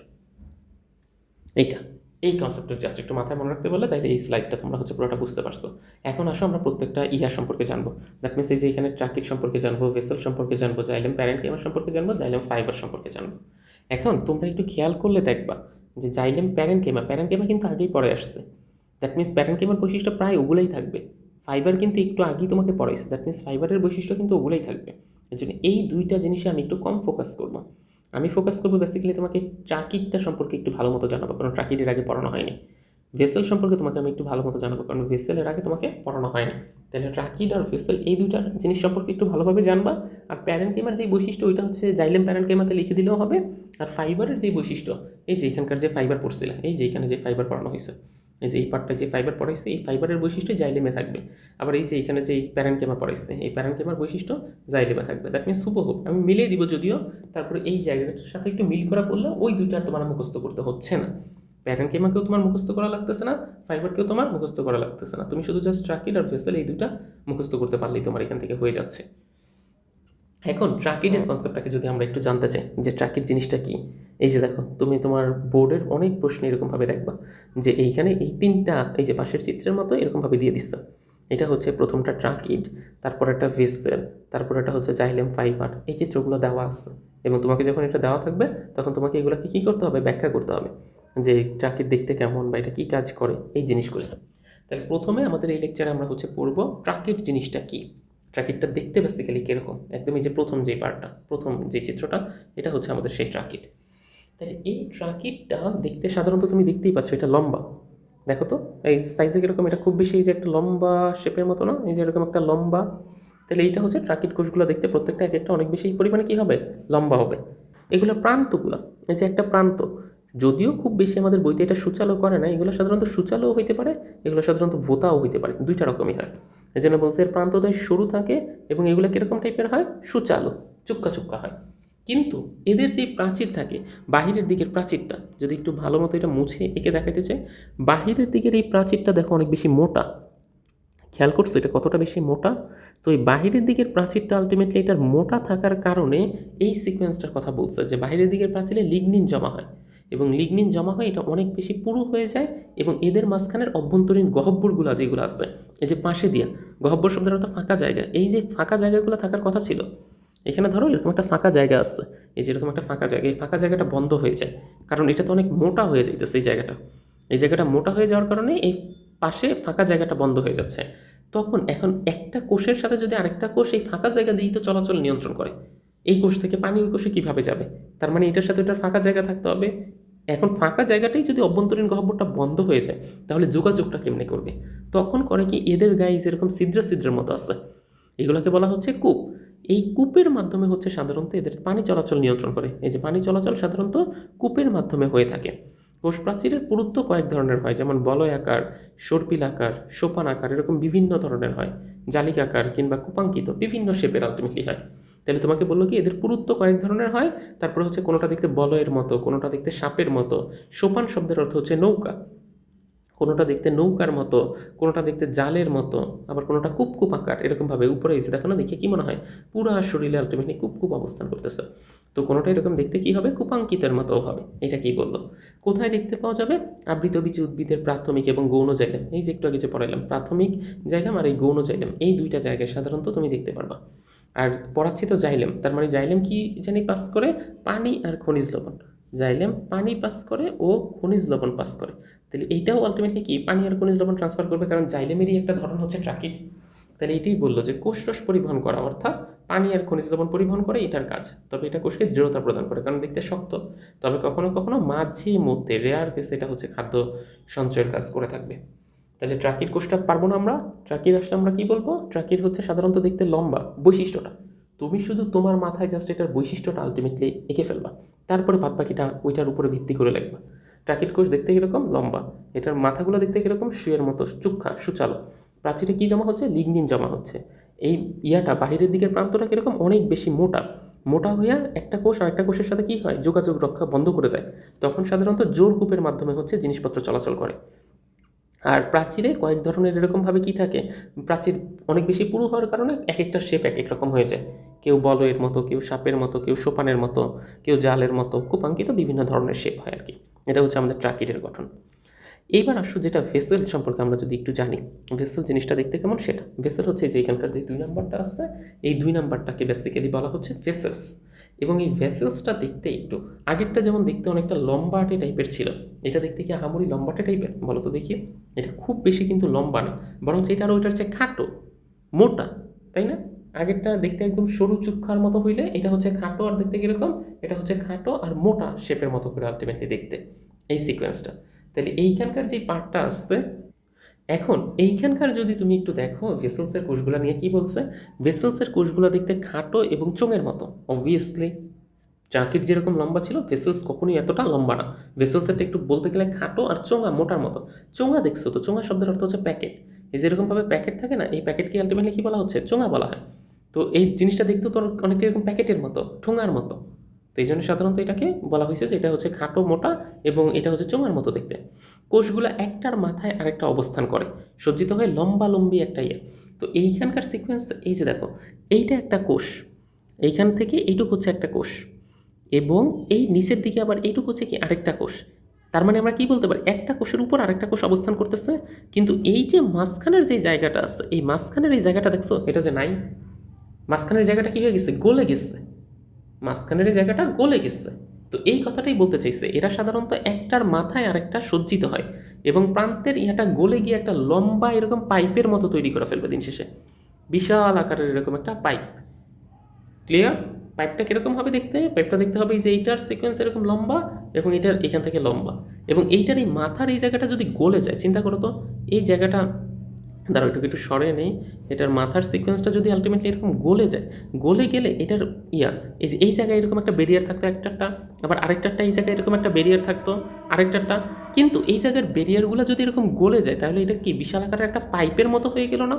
এইটা, এই কনসেপ্টটা জাস্ট একটু মাথায় মনে রাখতে বলে, তাইলে এই স্লাইডটা তোমরা হচ্ছে পুরোটা বুঝতে পারছো। এখন আসো আমরা প্রত্যেকটা ইয়া সম্পর্কে জানবো। দ্যাট মিনস এই যে এখানে ট্রাকিড সম্পর্কে জানবো, ভেসেল সম্পর্কে জানবো, জাইলেম প্যারেনকাইমা সম্পর্কে জানবো, জাইলেম ফাইবার সম্পর্কে জানবো। এখন তোমরা একটু খেয়াল করলে দেখবা যে জাইলেম প্যারেনকাইমা, প্যারেনকাইমা কিন্তু আগেই পড়ে আসছে। দ্যাট মিনস প্যারেনকাইমার বৈশিষ্ট্য প্রায় ওগুলোই থাকবে। ফাইবার কিন্তু একটু আগেই তোমাকে পড়াইছে, দ্যাট মিনস ফাইবারের বৈশিষ্ট্য কিন্তু ওগুলোই থাকবে। এর জন্য এই দুইটা জিনিসে আমি একটু কম ফোকাস করবো। আমি ফোকাস করবো বেসিক্যালি তোমাকে ট্রাকিডটা সম্পর্কে একটু ভালো মতো জানাবো, কারণ ট্রাকিডের আগে পড়ানো হয়নি। ভেসেল সম্পর্কে তোমাকে আমি একটু ভালো মতো জানাবো, কারণ ভেসেলের আগে তোমাকে পড়ানো হয়নি। তাহলে ট্রাকিড আর ভেসেল এই দুইটা জিনিস সম্পর্কে একটু ভালোভাবে জানবা। আর প্যারেনকাইমার যে বৈশিষ্ট্য ওইটা হচ্ছে জাইলেম প্যারেনকাইমাতে লিখে দিলেও হবে। আর ফাইবারের যে বৈশিষ্ট্য, এই যে এখানকার যে ফাইবার পড়ছিল, এই যে এখানে যে ফাইবার পড়ানো হয়েছে, এই যে এই পার্টটা যে ফাইবার পড়াইছে, এই ফাইবারের বৈশিষ্ট্য জাইলেমে থাকবে। আবার এই যে এখানে যে প্যারেনকাইমা পড়াইছে, এই প্যারেনকাইমার বৈশিষ্ট্য জাইলেমে থাকবে। দ্যাট মিনস হুবহু আমি মিলিয়ে দিব যদিও, তারপরে এই জায়গাটার সাথে একটু মিল করা পড়লে ওই দুইটা আর তোমার মুখস্থ করতে হচ্ছে না। প্যারেনকাইমাকেও তোমার মুখস্থ করা লাগতেছে না, ফাইবারকেও তোমার মুখস্থ করা লাগতেছে না। তুমি শুধু জাস্ট ট্রাকিড আর ভেসেল এই দুইটা মুখস্থ করতে পারলেই তোমার এখান থেকে হয়ে যাচ্ছে। এখন ট্রাকিডের কনসেপ্টটাকে যদি আমরা একটু জানতে চাই যে ট্রাকিড জিনিসটা কি, এই যে দেখো তুমি তোমার বোর্ডের অনেক প্রশ্ন এরকমভাবে দেখবা যে এইখানে এই তিনটা, এই যে পাশের চিত্রের মতো এরকমভাবে দিয়ে দিচ্ছে। এটা হচ্ছে প্রথমটা ট্রাকিড, তারপর একটা ভেসেল, তারপর এটা হচ্ছে জাইলেম ফাইবার। এই চিত্রগুলো দেওয়া আছে এবং তোমাকে যখন এটা দেওয়া থাকবে তখন তোমাকে এগুলোকে কী করতে হবে? ব্যাখ্যা করতে হবে যে ট্রাকিড দেখতে কেমন বা এটা কী কাজ করে, এই জিনিসগুলো। তাহলে প্রথমে আমাদের এই লেকচারে আমরা হচ্ছে পড়বো ট্রাকিড জিনিসটা কী। ট্রাকিটটা দেখতে বেসিক্যালি কীরকম, একদম এই যে প্রথম যে পার্টটা, প্রথম যে চিত্রটা, এটা হচ্ছে আমাদের সেই ট্রাকিট। তাহলে এই ট্রাকিটটা দেখতে সাধারণত তুমি দেখতেই পাচ্ছ এটা লম্বা, দেখো তো এই সাইজে কীরকম, এটা খুব বেশি যে একটা লম্বা শেপের মতো না, এই যে এরকম একটা লম্বা। তাহলে এইটা হচ্ছে ট্রাকিট কোষগুলো দেখতে প্রত্যেকটা এক একটা অনেক বেশি পরিমাণে কী হবে, লম্বা হবে। এগুলো প্রান্তগুলো, এই যে একটা প্রান্ত, যদিও খুব বেশি আমাদের বইতে এটা সূচালো করে না, এগুলো সাধারণত সূচালোও হইতে পারে, এগুলো সাধারণত ভোতাও হইতে পারে, দুইটা রকমই হয়। এই জন্য বলছে এর প্রান্তদ্বয় সরু থাকে এবং এগুলো কীরকম টাইপের হয়, সূচালো, চুক্কা চুক্কা হয়। কিন্তু এদের যে প্রাচীর থাকে, বাহিরের দিকের প্রাচীরটা যদি একটু ভালো মতো এটা মুছে এঁকে দেখাতে চাই, বাহিরের দিকের এই প্রাচীরটা দেখো অনেক বেশি মোটা, খেয়াল করছো এটা কতটা বেশি মোটা। তো এই বাহিরের দিকের প্রাচীরটা আলটিমেটলি এটার মোটা থাকার কারণে এই সিকোয়েন্সটার কথা বলছে যে বাহিরের দিকের প্রাচীরে লিগনিন জমা হয়, এবং লিগনিন জমা হয় এটা অনেক বেশি পুরু হয়ে যায়, এবং এদের মাঝখানের অভ্যন্তরীণ গহ্বরগুলো যেগুলো আছে, এই যে পাশে দিয়া, গহ্বর শব্দের অর্থ ফাঁকা জায়গা, এই যে ফাঁকা জায়গাগুলো থাকার কথা ছিল, এখানে ধরো এরকম একটা ফাঁকা জায়গা আছে, এই যে এরকম একটা ফাঁকা জায়গা, এই ফাঁকা জায়গাটা বন্ধ হয়ে যায়, কারণ এটা তো অনেক মোটা হয়ে যাইতেছে, এই জায়গাটা মোটা হয়ে যাওয়ার কারণে এই পাশে ফাঁকা জায়গাটা বন্ধ হয়ে যাচ্ছে। তখন এখন একটা কোষের সাথে যদি আরেকটা কোষ এই ফাঁকা জায়গা দিয়েই তো চলাচল নিয়ন্ত্রণ করে, এই কোষ থেকে পানি ওই কোষে কীভাবে যাবে, তার মানে এটার সাথে ওটার ফাঁকা জায়গা থাকতে হবে। এখন ফাঁকা জায়গাটাই যদি অভ্যন্তরীণ গহ্বরটা বন্ধ হয়ে যায়, তাহলে যোগাযোগটা কেমনে করবে, তখন করে কি এদের গায়ে যেরকম ছিদ্র ছিদ্রের মতো আছে, এগুলোকে বলা হচ্ছে কূপ। এই কূপের মাধ্যমে হচ্ছে সাধারণত এদের পানি চলাচল নিয়ন্ত্রণ করে, এই যে পানি চলাচল সাধারণত কূপের মাধ্যমে হয়ে থাকে। কোষ প্রাচীরের পুরুত্ব কয়েক ধরনের হয়, যেমন বলয় আকার, সর্পিল আকার, সোপান আকার, এরকম বিভিন্ন ধরনের হয়, জালিক আকার কিংবা কুপাঙ্কিত, বিভিন্ন শেপের আলটিমেটলি হয়। তাহলে তোমাকে বললো কি এদের পুরুত্ব কয়েক ধরনের হয়, তারপরে হচ্ছে কোনোটা দেখতে বলয়ের মতো, কোনোটা দেখতে সাপের মতো, সোপান শব্দের অর্থ হচ্ছে নৌকা, কোনোটা দেখতে নৌকার মতো, কোনোটা দেখতে জালের মতো, আবার কোনোটা কুপকুপ আকার, এরকমভাবে উপরে এসে দেখো না, দেখে কি মনে হয় পুরো শরীরে আলটিমেটলি কুপকুপ অবস্থান করতেছে। তো কোনোটা এরকম দেখতে কি হবে, কুপাঙ্কিতের মতো হবে। এটা কি বললো, কোথায় দেখতে পাওয়া যাবে, আবৃতবীজী উদ্ভিদের প্রাথমিক এবং গৌণ জাইলেম, এই যে একটু আগে যে পড়াইলাম, প্রাথমিক জাইলেম আর এই গৌণ জাইলেম, এই দুইটা জায়গায় সাধারণত তুমি দেখতে পারবা। আর পড়াচ্ছি তো জাইলেম, তার মানে জাইলেম কি জানি পাস করে, পানি আর খনিজ লবণ, জাইলেম পানি পাস করে ও খনিজ লবণ পাস করে। তাহলে এইটাও আলটিমেটলি কি পানি আর খনিজ লবণ ট্রান্সফার করবে, কারণ জাইলেমেরই একটা ধরন হচ্ছে ট্রাকিট। তাহলে এটাই বললো যে কোষরস পরিবহন করা, অর্থাৎ পানি আর খনিজ লবণ পরিবহন করে এটার কাজ। তবে এটা কোষকে দৃঢ়তা প্রদান করে, কারণ দেখতে শক্ত, তবে কখনো কখনো মাঝে মধ্যে রেয়ার কেসে এটা হচ্ছে খাদ্য সঞ্চয়ের কাজ করে থাকবে। তাহলে ট্রাকির কোষটা পারবো না আমরা, ট্রাকির আসলে আমরা কি বলবো, ট্রাকির হচ্ছে সাধারণত দেখতে লম্বা, বৈশিষ্ট্যটা তুমি শুধু তোমার মাথায় জাস্ট এটার বৈশিষ্ট্যটা আলটিমেটলি এঁকে ফেলবা, তারপরে বাদ বাকিটা ওইটার উপরে ভিত্তি করে লিখবা। ট্রাকিট কোষ দেখতে কীরকম, লম্বা, এটার মাথাগুলো দেখতে কীরকম, শুয়ের মতো চুক্ষা সুচালো, প্রাচীরে কী জমা হচ্ছে, লিগনিন জমা হচ্ছে। এই ইয়াটা বাহিরের দিকের প্রান্তটা কীরকম, অনেক বেশি মোটা, মোটা হইয়া একটা কোষ আর একটা কোষের সাথে কী হয়, যোগাযোগ রক্ষা বন্ধ করে দেয়, তখন সাধারণত জোর কূপের মাধ্যমে হচ্ছে জিনিসপত্র চলাচল করে। আর প্রাচীরে কয়েক ধরনের এরকমভাবে কি থাকে, প্রাচীর অনেক বেশি পুরু হওয়ার কারণে এক একটা শেপ এক এক রকম হয়ে যায়, কেউ বলয়ের মতো, কেউ সাপের মতো, কেউ সোপানের মতো, কেউ জালের মতো, কুপাঙ্কিত বিভিন্ন ধরনের শেপ হয় আর কি। এটা হচ্ছে আমাদের ট্রাকিটের গঠন। এইবার আসো যেটা ভেসেল সম্পর্কে আমরা যদি একটু জানি, ভেসেল জিনিসটা দেখতে কেমন সেটা, ভেসেল হচ্ছে যে এখানকার যে 2 নাম্বারটা আছে, এই 2 নাম্বারটাকে বেসিক্যালি বলা হচ্ছে ভেসেলস। এবং এই ভেসেলসটা দেখতে একটু আগেরটা যেমন দেখতে অনেকটা লম্বাটে টাইপের ছিল, এটা দেখতে কি আহামরি লম্বাটে টাইপের বলো তো দেখি, এটা খুব বেশি কিন্তু লম্বা না, বরং যেটা আর ওইটার চেয়ে খাটো মোটা, তাই না? আগেরটা দেখতে একদম সরু চুক্ষার মতো হইলে এটা হচ্ছে খাটো, আর দেখতে কীরকম, এটা হচ্ছে খাটো আর মোটা শেপের মতো করে আলটিমেটলি দেখতে এই সিকোয়েন্সটা। তাহলে এইখানকার যে পার্টটা আসছে, এখন এইখানকার যদি তুমি একটু দেখো ভেসেলসের কোষগুলো নিয়ে কি বলছে, ভেসেলসের কোষগুলো দেখতে খাটো এবং চোঙের মতো, অবভিয়াসলি ট্রাকিট যেরকম লম্বা ছিল ভেসেলস কখনোই এতটা লম্বা না, ভেসেলসেরটা একটু বলতে গেলে খাটো আর চোঙা মোটার মতো। চোঙা দেখছো তো, চোঙা শব্দের অর্থ হচ্ছে প্যাকেট, এই যেরকমভাবে প্যাকেট থাকে না, এই প্যাকেটকে আলটিমেটলি কি বলা হচ্ছে, চোঙা বলা হয়। তো এই জিনিসটা দেখতে তো অনেকটা এরকম প্যাকেটের মতো, ঠোঙার মতো, তো এই জন্য সাধারণত এটাকে বলা হয়েছে যে এটা হচ্ছে খাটো মোটা এবং এটা হচ্ছে চোঙার মতো দেখতে। কোষগুলো একটার মাথায় আরেকটা অবস্থান করে, সজ্জিত হয়ে লম্বা লম্বি একটা ইয়ে। তো এইখানকার সিকোয়েন্স এই যে দেখো, এইটা একটা কোষ, এইখান থেকে এইটুকু হচ্ছে একটা কোষ, এবং এই নিচের দিকে আবার এইটুকু হচ্ছে কি আরেকটা কোষ। তার মানে আমরা কি বলতে পারি, একটা কোষের উপর আরেকটা কোষ অবস্থান করতেছে, কিন্তু এই যে মাঝখানের যে জায়গাটা আছে, এই মাঝখানের এই জায়গাটা দেখছো, এটা যে নাই, মাঝখানের জায়গাটা কি হয়ে গেছে, গলে গেছে, মাঝখানের এই জায়গাটা গলে গেছে। তো এই কথাটাই বলতে চাইছে, এরা সাধারণত একটার মাথায় আরেকটা সজ্জিত হয় এবং প্রান্তের ইহাটা গলে গিয়ে একটা লম্বা এরকম পাইপের মতো তৈরি করে ফেলবে দিন শেষে। বিশাল আকারের এরকম একটা পাইপ। ক্লিয়ার? পাইপটা কীরকম হবে দেখতে? পাইপটা দেখতে হবে এই যে এইটার সিকোয়েন্স এরকম লম্বা এবং এটার এখান থেকে লম্বা, এবং এইটার এই মাথার এই জায়গাটা যদি গলে যায়, চিন্তা করো তো এই জায়গাটা, দাঁড়াও একটু সরে নেই, এটার মাথার সিকোয়েন্সটা যদি আলটিমেটলি এরকম গলে যায়, গলে গেলে এটার এই যে এই জায়গায় এরকম একটা ব্যারিয়ার থাকতো একটারটা, আবার আরেকটারটা এই জায়গায় এরকম একটা ব্যারিয়ার থাকতো আরেকটারটা, কিন্তু এই জায়গার ব্যারিয়ারগুলো যদি এরকম গলে যায় তাহলে এটা কি বিশাল আকারের একটা পাইপের মতো হয়ে গেল না?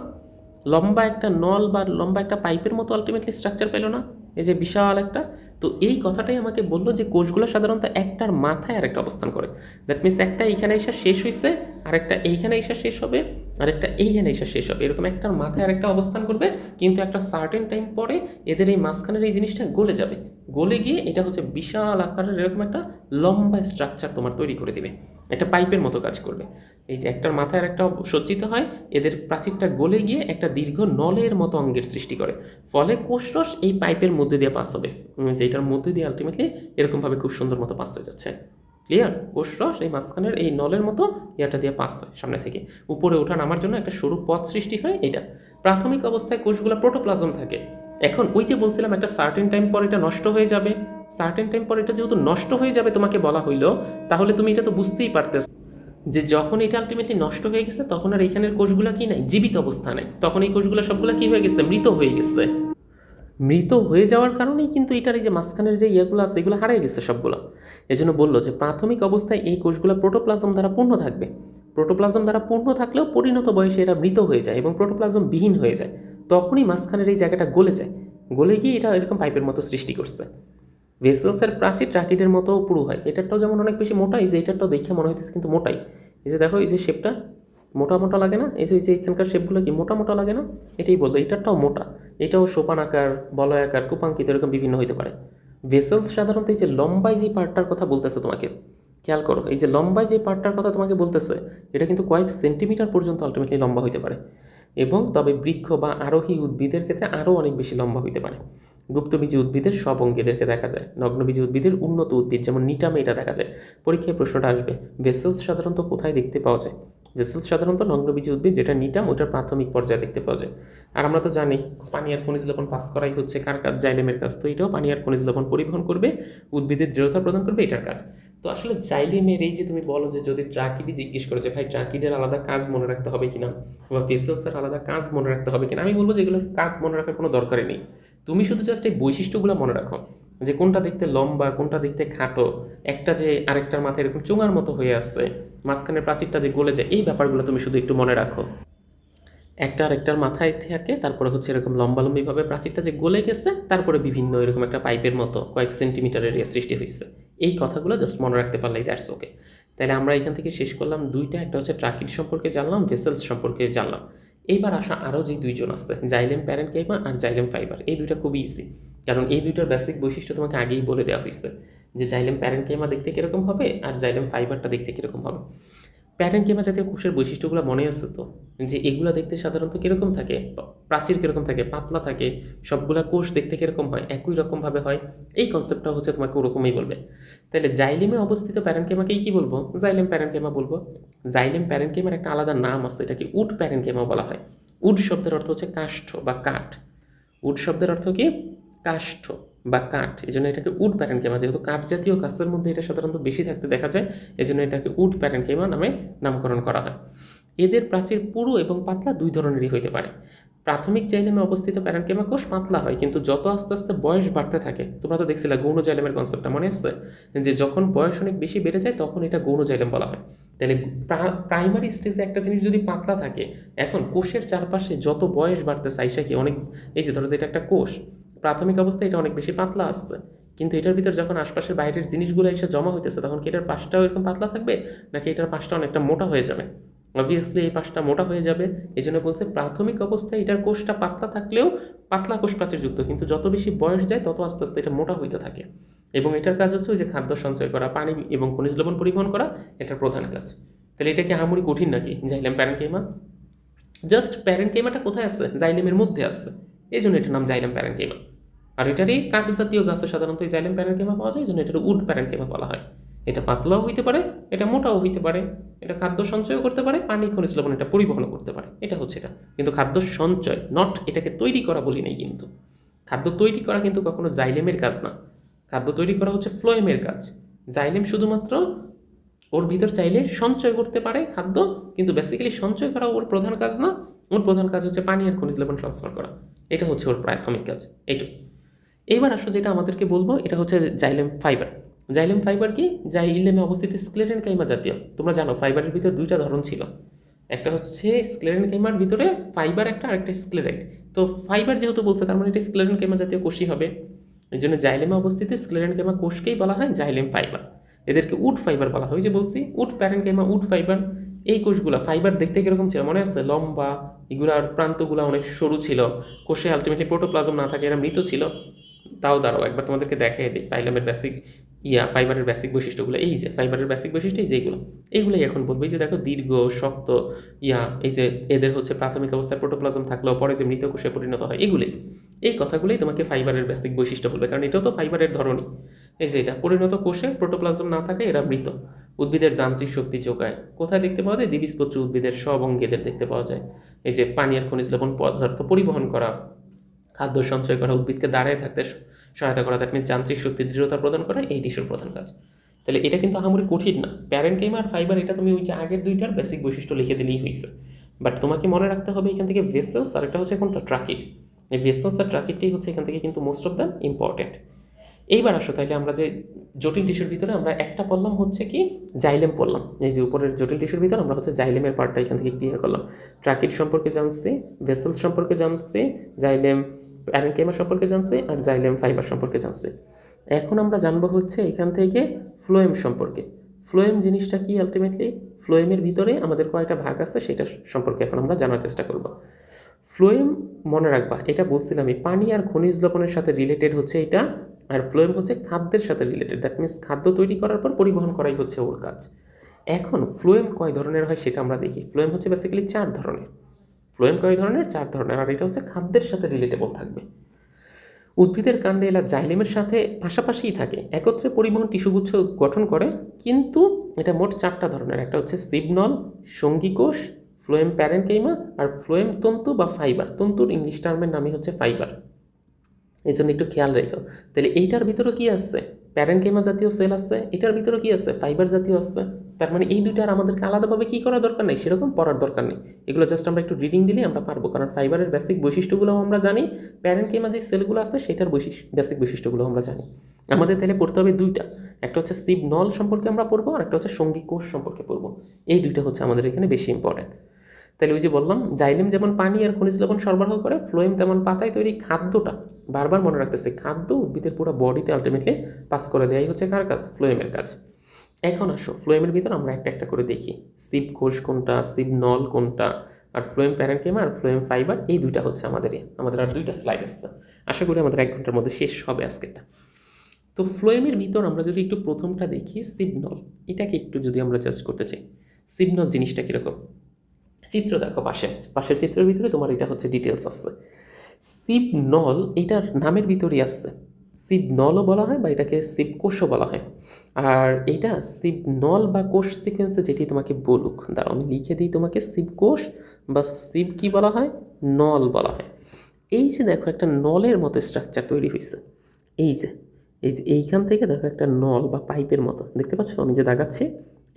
লম্বা একটা নল বা লম্বা একটা পাইপের মতো আলটিমেটলি স্ট্রাকচার পেল না? এই যে বিশাল একটা, তো এই কথাটাই আমাকে বললো যে কোষগুলো সাধারণত একটার মাথায় আরেকটা অবস্থান করে। দ্যাট মিনস একটা এইখানে এসে শেষ হয়েছে, আরেকটা এইখানে এসে শেষ হবে, আরেকটা এইখানে এসে শেষ হবে, এরকম একটার মাথায় আরেকটা অবস্থান করবে, কিন্তু একটা সার্টেন টাইম পরে এদের এই মাঝখানের এই জিনিসটা গলে যাবে, গলে গিয়ে এটা হচ্ছে বিশাল আকারের এরকম একটা লম্বা স্ট্রাকচার তোমার তৈরি করে দেবে, একটা পাইপের মতো কাজ করবে। এই যে একটার মাথায় আরেকটা সজ্জিত হয়, এদের প্রাচীরটা গলে গিয়ে একটা দীর্ঘ নলের মতো অঙ্গের সৃষ্টি করে, ফলে কোষরস এই পাইপের মধ্যে দিয়ে পাস হবে, যেটার মধ্যে দিয়ে আলটিমেটলি এরকমভাবে খুব সুন্দর মতো পাস হয়ে যাচ্ছে। ক্লিয়ার? কোষরস এই মাঝখানের এই নলের মতো ইয়াটা দিয়ে পাস হয়, সামনে থেকে উপরে ওঠা নামার জন্য একটা সরু পথ সৃষ্টি হয়। এটা প্রাথমিক অবস্থায় কোষগুলো প্রোটোপ্লাজম থাকে। এখন ওই যে বলছিলাম একটা সার্টেন টাইম পর এটা নষ্ট হয়ে যাবে, সার্টেন টাইম পর এটা যেহেতু নষ্ট হয়ে যাবে তোমাকে বলা হইলো, তাহলে তুমি এটা তো বুঝতেই পারতেছ যে যখন এটা আলটিমেটলি নষ্ট হয়ে গেছে তখন আর এখানের কোষগুলো কি নাই, জীবিত অবস্থা নাই, তখন এই কোষগুলো সবগুলো কি হয়ে গেছে, মৃত হয়ে গেছে। মৃত হয়ে যাওয়ার কারণেই কিন্তু এটার এই যে মাঝখানের যে ইয়েগুলো আছে এগুলো হারিয়ে গেছে সবগুলো। এই জন্য বললো যে প্রাথমিক অবস্থায় এই কোষগুলো প্রোটোপ্লাজম দ্বারা পূর্ণ থাকবে, প্রোটোপ্লাজম দ্বারা পূর্ণ থাকলেও পরিণত বয়সে এরা মৃত হয়ে যায় এবং প্রোটোপ্লাজম বিহীন হয়ে যায়, তখনই মাঝখানের এই জায়গাটা গলে যায়, গলে গিয়ে এটা এরকম পাইপের মতো সৃষ্টি করছে। ভেসেলসের প্রাচীর ট্রাকিডের মতো পুরু হয়, এটারটাও যেমন অনেক বেশি মোটা, এই যে এটারটাও দেখে মনে হইতেছে কিন্তু মোটাই। এই যে দেখো এই যে শেপটা মোটা মোটা লাগে না, এই যে এখানকার শেপগুলো কি মোটা মোটা লাগে না, এটাই বলতো এটারটাও মোটা, এটাও সোপান আকার, বলয় আকার, কুপাঙ্কিত এরকম বিভিন্ন হতে পারে। ভেসেলস সাধারণত এই যে লম্বায় যে পার্টটার কথা বলতেছে তোমাকে, খেয়াল করো এই যে লম্বায় যে পার্টটার কথা তোমাকে বলতেছে এটা কিন্তু কয়েক সেন্টিমিটার পর্যন্ত আলটিমেটলি লম্বা হতে পারে, এবং তবে বৃক্ষ বা আরোহী উদ্ভিদের ক্ষেত্রে আরও অনেক বেশি লম্বা হতে পারে। গুপ্তবীজী উদ্ভিদের সব অঙ্গীদেরকে দেখা যায়, নগ্নবীজী উদ্ভিদের উন্নত উদ্ভিদ যেমন নিটামে এটা দেখা যায়। পরীক্ষায় প্রশ্নটা আসবে ভেসেলস সাধারণত কোথায় দেখতে পাওয়া যায়? ভেসেলস সাধারণত নগ্নবীজী উদ্ভিদ যেটা নিটাম ওটার প্রাথমিক পর্যায়ে দেখতে পাওয়া যায়। আর আমরা তো জানি পানি আর খনিজ লবণ পাস করাই হচ্ছে কার কাজ, জাইলেমের কাজ, তো এটাও পানি আর খনিজ লবণ পরিবহন করবে, উদ্ভিদের দৃঢ়তা প্রদান করবে, এটার কাজ। তো আসলে জাইলেমের এই যে তুমি বলো যে যদি ট্রাকিডি জিজ্ঞেস করো যে ভাই ট্রাকিডের আলাদা কাজ মনে রাখতে হবে কিনা বা ভেসেলসের আলাদা কাজ মনে রাখতে হবে কিনা, আমি বলবো যে এগুলোর কাজ মনে রাখার কোনো দরকারই নেই। তুমি শুধু জাস্ট এই বৈশিষ্ট্যগুলো মনে রাখো, যে কোনটা দেখতে লম্বা, কোনটা দেখতে খাটো, একটা যে আরেকটার মাথায় এরকম চোঙার মতো হয়ে আসছে, মাঝখানের প্রাচীরটা যে গলে যায়, এই ব্যাপারগুলো তুমি শুধু একটু মনে রাখো। একটা আরেকটার মাথায় থাকে, তারপরে হচ্ছে এরকম লম্বালম্বিভাবে প্রাচীরটা যে গলে গেছে, তারপরে বিভিন্ন এরকম একটা পাইপের মতো কয়েক সেন্টিমিটারের সৃষ্টি হয়েছে। এই কথাগুলো জাস্ট মনে রাখতে পারলেই দ্যাটস ওকে। তাহলে আমরা এখান থেকে শেষ করলাম দুইটা, একটা হচ্ছে ট্রাকিড সম্পর্কে জানলাম, ভেসেলস সম্পর্কে জানলাম। এইবার আসা আরও যে দুইজন আছে, জাইলেম প্যারেনকাইমা আর জাইলেম ফাইবার, এই দুইটা খুবই ইজি, কারণ এই দুইটার বেসিক বৈশিষ্ট্য তোমাকে আগেই বলে দেওয়া হয়েছে যে জাইলেম প্যারেনকাইমা দেখতে কীরকম হবে আর জাইলেম ফাইবারটা দেখতে কীরকম হবে। প্যারেনকাইমা জাতীয় কোষের বৈশিষ্ট্যগুলো মনে আছে তো, যে এগুলো দেখতে সাধারণত কীরকম থাকে, প্রাচীর কীরকম থাকে, পাতলা থাকে, সবগুলা কোষ দেখতে কীরকম হয়, একই রকমভাবে হয়, এই কনসেপ্টটা হচ্ছে তোমাকে ওরকমই বলবে। তাহলে জাইলেমে অবস্থিত প্যারেনকাইমাকেই কী বলবো, জাইলেম প্যারেনকাইমা বলবো। জাইলেম প্যারেনকাইমার একটা আলাদা নাম আছে, এটাকে উড প্যারেনকাইমা বলা হয়। উড শব্দের অর্থ হচ্ছে কাষ্ঠ বা কাঠ, উড শব্দের অর্থ কি, কাষ্ঠ বা কাঠ, এই জন্য এটাকে উড প্যারেনকাইমা, যেহেতু কাঠ জাতীয় গাছের মধ্যে এটা সাধারণত বেশি থাকতে দেখা যায়, এই জন্য এটাকে উড প্যারেনকাইমা নামে নামকরণ করা হয়। এদের প্রাচীর পুরু এবং পাতলা দুই ধরনেরই হতে পারে। প্রাথমিক জাইলেমে অবস্থিত প্যারেনকাইমা কোষ পাতলা হয়, কিন্তু যত আস্তে আস্তে বয়স বাড়তে থাকে, তোমরা তো দেখছিলে গৌণ জাইলেমের কনসেপ্টটা মনে আসছে, যে যখন বয়স অনেক বেশি বেড়ে যায় তখন এটা গৌণ জাইলেম বলা হয়। তাহলে প্রাইমারি স্টেজে একটা জিনিস যদি পাতলা থাকে, এখন কোষের চারপাশে যত বয়স বাড়তে চাইছে কি অনেক, এই যে ধরো যে এটা একটা কোষ, প্রাথমিক অবস্থায় এটা অনেক বেশি পাতলা আসছে, কিন্তু এটার ভিতর যখন আশপাশের বাইরের জিনিসগুলো এসে জমা হইতেছে তখন কি এটার পাশটাও এরকম পাতলা থাকবে, নাকি এটার পাশটা অনেকটা মোটা হয়ে যাবে? অবভিয়াসলি এই পাশটা মোটা হয়ে যাবে। এই জন্য বলছে প্রাথমিক অবস্থায় এটার কোষটা পাতলা থাকলেও পাতলা কোষ প্রাচীরযুক্ত, কিন্তু যত বেশি বয়স যায় তত আস্তে আস্তে এটা মোটা হইতে থাকে, এবং এটার কাজ হচ্ছে ওই যে খাদ্য সঞ্চয় করা, পানি এবং খনিজ লবণ পরিবহন করা, এটার প্রধান কাজ। তাহলে এটা কি আহামরি কঠিন নাকি, জাইলেম প্যারেনকাইমা? জাস্ট প্যারেনকাইমাটা কোথায় আছে, জাইলেমের মধ্যে আছে, এই জন্য এটার নাম জাইলেম প্যারেনকাইমা। আর এটারই কাঠ জাতীয় গাছে সাধারণত এই জাইলেম প্যারেনকাইমা পাওয়া যায়, এই জন্য এটার উড প্যারেনকাইমা বলা হয়। এটা পাতলাও হইতে পারে এটা মোটাও হইতে পারে, এটা খাদ্য সঞ্চয় করতে পারে, পানি খনিজ লবণ এটা পরিবহনও করতে পারে, এটা হচ্ছে এটা। কিন্তু খাদ্য সঞ্চয়, নট এটাকে তৈরি করা বলি নাই কিন্তু। খাদ্য তৈরি করা কিন্তু কখনো জাইলেমের কাজ না, খাদ্য তৈরি করা হচ্ছে ফ্লোয়েমের কাজ। জাইলেম শুধুমাত্র ওর ভিতর চাইলে সঞ্চয় করতে পারে খাদ্য, কিন্তু বেসিক্যালি সঞ্চয় করা ওর প্রধান কাজ না। ওর প্রধান কাজ হচ্ছে পানি আর খনিজ লবণ ট্রান্সফার করা, এটা হচ্ছে ওর প্রাথমিক কাজ, এইটুকু। এইবার আসো যেটা আমাদেরকে বলবো, এটা হচ্ছে জাইলেম ফাইবার। জাইলেম ফাইবার কি? জাইলেমে অবস্থিত স্ক্লেরেনকাইমা জাতীয়। তোমরা জানো ফাইবারের ভিতরে দুইটা ধরন ছিল, একটা হচ্ছে স্ক্লেরেনকাইমার ভিতরে ফাইবার একটা, আরেকটা স্ক্লেরাইড। তো ফাইবার যেহেতু বলছে, তার মানে এটা স্ক্লেরেনকাইমা জাতীয় কোষই হবে। এই জন্য জাইলেমে অবস্থিত স্ক্লেরেনকাইমা কোষকেই বলা হয় জাইলেম ফাইবার। এদেরকে উড ফাইবার বলা হয়, যে বলছি উড প্যারেনকাইমা, উড ফাইবার। এই কোষগুলা ফাইবার দেখতে কিরকম ছিল মনে আছে? লম্বা, এগুলার প্রান্তগুলো অনেক সরু ছিল, কোষে আলটিমেটলি প্রোটোপ্লাজম না থাকে, এরা মৃত ছিল। তাও দাঁড়াও একবার তোমাদেরকে দেখাই দিই ফাইলামের বেসিক ফাইবারের বেসিক বৈশিষ্ট্যগুলো। এই যে ফাইবারের বেসিক বৈশিষ্ট্য যেগুলো, এইগুলোই এখন বলবো। এই যে দেখো দীর্ঘ, শক্ত, এই যে এদের হচ্ছে প্রাথমিক অবস্থায় প্রোটোপ্লাজম থাকলেও পরে যে মৃত কোষে পরিণত হয়, এগুলোই, এই কথাগুলোই তোমাকে ফাইবারের বেসিক বৈশিষ্ট্য বলবে, কারণ এটাও তো ফাইবারের ধরনই। এই যে এটা পরিণত কোষে প্রোটোপ্লাজম না থাকে, এরা মৃত। উদ্ভিদের যান্ত্রিক শক্তি যোগায়, কোথায় দেখতে পাওয়া যায়? দ্বিবীজপত্রী উদ্ভিদের সব অঙ্গেদের দেখতে পাওয়া যায়। এই যে পানি আর খনিজ লবণ পদার্থ পরিবহন করা, খাদ্য সঞ্চয় করা, উদ্ভিদকে দাঁড়ায় থাকতে সহায়তা করা, দ্যাট মিন যান্ত্রিক শক্তি দৃঢ়তা প্রদান করা, এই টিস্যুর প্রধান কাজ। তাহলে এটা কিন্তু আহামরি কঠিন না। প্যারেনকাইমা আর ফাইবার, এটা তুমি ওই যে আগের দুইটার বেসিক বৈশিষ্ট্য লিখে দিলেই হয়েছে। বাট তোমাকে মনে রাখতে হবে এখান থেকে ভেসেলস, আর একটা হচ্ছে কোনটা? ট্রাকিড। এই ভেসেলস আর ট্রাকিডটাই হচ্ছে এখান থেকে কিন্তু মোস্ট অফ দ্য ইম্পর্টেন্ট। এইবার আসো তাইলে আমরা যে জটিল টিস্যুর ভিতরে আমরা একটা পড়লাম হচ্ছে কি জাইলেম পড়লাম। এই যে উপরের জটিল টিস্যুর ভিতরে আমরা হচ্ছে জাইলেমের পার্টটা এখান থেকে ক্লিয়ার করলাম। ট্রাকিড সম্পর্কে জানছি, ভেসেলস সম্পর্কে জানছি, জাইলেম প্যারেনকাইমা সম্পর্কে জানছি, আর জাইলেম ফাইবার সম্পর্কে জানছি। এখন আমরা জানবো হচ্ছে এখান থেকে ফ্লোয়েম সম্পর্কে। ফ্লোয়েম জিনিসটা কি? আলটিমেটলি ফ্লোয়েমের ভিতরে আমাদের কয়টা ভাগ আছে সেটা সম্পর্কে এখন আমরা জানার চেষ্টা করব। ফ্লোয়েম মনে রাখবা, এটা বলছিলাম এই পানি আর খনিজ লবণের সাথে রিলেটেড হচ্ছে এটা, আর ফ্লোয়েম হচ্ছে খাদ্যের সাথে রিলেটেড। দ্যাট মিনস খাদ্য তৈরি করার পর পরিবহন করাই হচ্ছে ওর কাজ। এখন ফ্লোয়েম কয় ধরনের হয় সেটা আমরা দেখি। ফ্লোয়েম হচ্ছে বেসিক্যালি 4 ধরনের। ফ্লোয়েম কয় ধরনের? 4 ধরনের, আর এটা হচ্ছে খাদ্যের সাথে রিলেটেবল থাকবে। উদ্ভিদের কাণ্ডে এরা জাইলেমের সাথে পাশাপাশিই থাকে, একত্রে পরিবহন টিস্যুগুচ্ছ গঠন করে, কিন্তু এটা মোট 4টা ধরনের। একটা হচ্ছে সিবনল, সঙ্গী কোষ, ফ্লোয়েম প্যারেনকাইমা, আর ফ্লোয়েম তন্তু বা ফাইবার। তন্তুর ইংলিশ টার্মের নামই হচ্ছে ফাইবার, এই জন্য একটু খেয়াল রেখো। তাহলে এইটার ভিতরে কি আছে? প্যারেনকাইমা জাতীয় সেল আছে, এটার ভিতরে কি আছে? ফাইবার জাতীয় আছে। তার মানে এই দুইটার আমাদেরকে আলাদাভাবে কী করার দরকার নেই, সেরকম পড়ার দরকার নেই। এগুলো জাস্ট আমরা একটু রিডিং দিলেই আমরা পারবো, কারণ ফাইবারের বেসিক বৈশিষ্ট্যগুলোও আমরা জানি, প্যারেনকাইমা যে সেলগুলো আছে সেটার বেসিক বৈশিষ্ট্যগুলো আমরা জানি। আমাদের তাহলে পড়তে হবে দুইটা, একটা হচ্ছে সিবনল সম্পর্কে আমরা পড়বো, আর একটা হচ্ছে সঙ্গী কোষ সম্পর্কে পড়বো। এই দুইটা হচ্ছে আমাদের এখানে বেশি ইম্পর্টেন্ট। তাহলে ওই যে বললাম জাইলেম যেমন পানি আর খনিজ লবণ সরবরাহ করে, ফ্লোয়েম তেমন পাতায় তৈরি খাদ্যটা, বারবার মনে রাখতেছে, খাদ্য উদ্ভিদের পুরো বডিতে আলটিমেটলি পাস করে দেওয়াই হচ্ছে কার কাজ? ফ্লোয়েমের কাজ। এখন আসো ফ্লোয়েমের ভিতর আমরা একটা একটা করে দেখি, সিব কোষ কোনটা, সিব নল কোনটা, আর ফ্লোয়েম প্যারেনকাইমা আর ফ্লোয়েম ফাইবার, এই দুইটা হচ্ছে আমাদের আর দুইটা স্লাইড আসছে। আশা করি আমাদের 1 ঘন্টার মধ্যে শেষ হবে আজকেরটা। তো ফ্লোয়েমের ভিতর আমরা যদি একটু প্রথমটা দেখি, সিবনল, এটাকে একটু যদি আমরা জাজ করতে চাই, সিবনল জিনিসটা কীরকম? চিত্র দেখো, পাশের চিত্রের ভিতরে তোমার এটা হচ্ছে ডিটেলস আছে। সিবনল এটার নামের ভিতরেই আসছে, সিবনলও বলা হয় বা এটাকে সিবকোষও বলা হয়। আর এইটা সিবনল বা কোষ সিকোয়েন্সে যেটি তোমাকে বলুক, দাঁড়াও আমি লিখে দিই তোমাকে, সিবকোষ বা সিব কি বলা হয়? নল বলা হয়। এই যে দেখো একটা নলের মতো স্ট্রাকচার তৈরি হয়েছে, এই যে এইখান থেকে দেখো একটা নল বা পাইপের মতো দেখতে পাচ্ছ, আমি যে দাগাচ্ছি,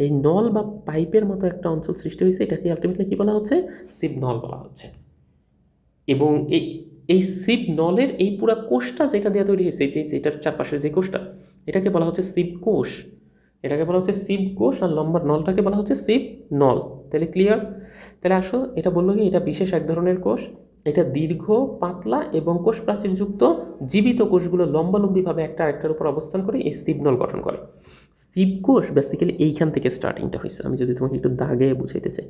এই নল বা পাইপের মতো একটা অঞ্চল সৃষ্টি হয়েছে, এটাকে আলটিমেটলি কী বলা হচ্ছে? সিবনল বলা হচ্ছে। এবং এই সিবনলের এই পুরো কোষটা যেটা দিয়ে তৈরি হয়েছে, এটার চারপাশের যে কোষটা, এটাকে বলা হচ্ছে সিবকোষ। এটাকে বলা হচ্ছে সিবকোষ, আর লম্বা নলটাকে বলা হচ্ছে সিবনল। তাহলে ক্লিয়ার? তাহলে আসো, এটা বললো কি এটা বিশেষ এক ধরনের কোষ, এটা দীর্ঘ, পাতলা এবং কোষ প্রাচীরযুক্ত। জীবিত কোষগুলো লম্বালম্বিভাবে একটা আরেকটার উপর অবস্থান করে এই সিবনল গঠন করে। সিবকোষ বেসিক্যালি এইখান থেকে স্টার্টিংটা হয়েছে, আমি যদি তোমাকে একটু দাগে বুঝাইতে চাই,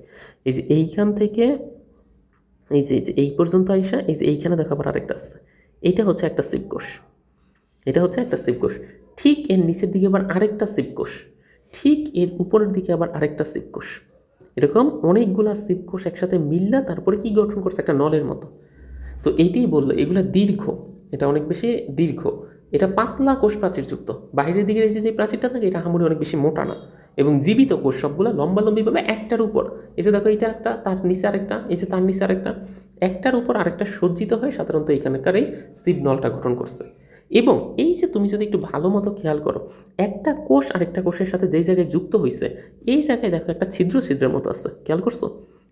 এই যে এইখান থেকে এই যে এই পর্যন্ত আইসা, এই যে এইখানে দেখাবার আরেকটা আছে, এইটা হচ্ছে একটা সিবকোষ, এটা হচ্ছে একটা সিবকোষ। ঠিক এর নিচের দিকে আবার আরেকটা সিবকোষ, ঠিক এর উপরের দিকে আবার আরেকটা সিবকোষ, এরকম অনেকগুলা সিবকোষ একসাথে মিললা তারপরে কি গঠন করছে? একটা নলের মতো। তো এইটাই বললো এগুলা দীর্ঘ, এটা অনেক বেশি দীর্ঘ, এটা পাতলা কোষ প্রাচীরযুক্ত। বাইরের দিকে এই যে প্রাচীরটা থাকে এটা আহামরি অনেক বেশি মোটা না, এবং জীবিত কোষ সবগুলো লম্বালম্বিভাবে একটার উপর, এই যে দেখো এটা একটা, তার নিচে আরেকটা, এই যে তার নিচে আরেকটা, একটার উপর আরেকটা সজ্জিত হয় সাধারণত এখানকার এই সিবনলটা গঠন করছে। এবং এই যে তুমি যদি একটু ভালো মতো খেয়াল করো, একটা কোষ আরেকটা কোষের সাথে যেই জায়গায় যুক্ত হয়েছে, এই জায়গায় দেখো একটা ছিদ্র ছিদ্রের মতো আছে, খেয়াল করছো?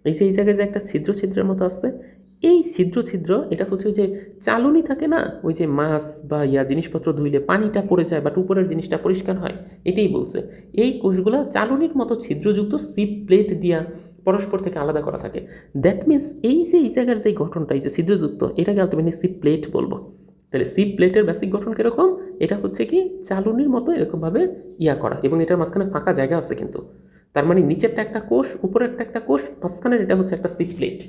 এই যে এই জায়গায় যে একটা ছিদ্র ছিদ্রের মতো আছে, এই ছিদ্র ছিদ্র এটা হচ্ছে ওই যে চালুনি থাকে না, ওই যে মাছ বা জিনিসপত্র ধুইলে পানিটা পড়ে যায় বাট উপরের জিনিসটা পরিষ্কার হয়, এটাই বলছে। এই কোষগুলো চালুনির মতো ছিদ্রযুক্ত সিপ প্লেট দিয়া পরস্পর থেকে আলাদা করা থাকে। দ্যাট মিনস এই যে এই জায়গার যে গঠনটা, এই যে ছিদ্রযুক্ত, এটাকে আলটিমেটলি সিপ প্লেট বলবো। তাহলে সিপ প্লেটের বেসিক গঠন কীরকম? এটা হচ্ছে কি চালুনির মতো এরকমভাবে করা, এবং এটার মাঝখানে ফাঁকা জায়গা আছে কিন্তু। তার মানে নিচেরটা একটা কোষ, উপরের একটা কোষ, মাঝখানের এটা হচ্ছে একটা সিপ প্লেট।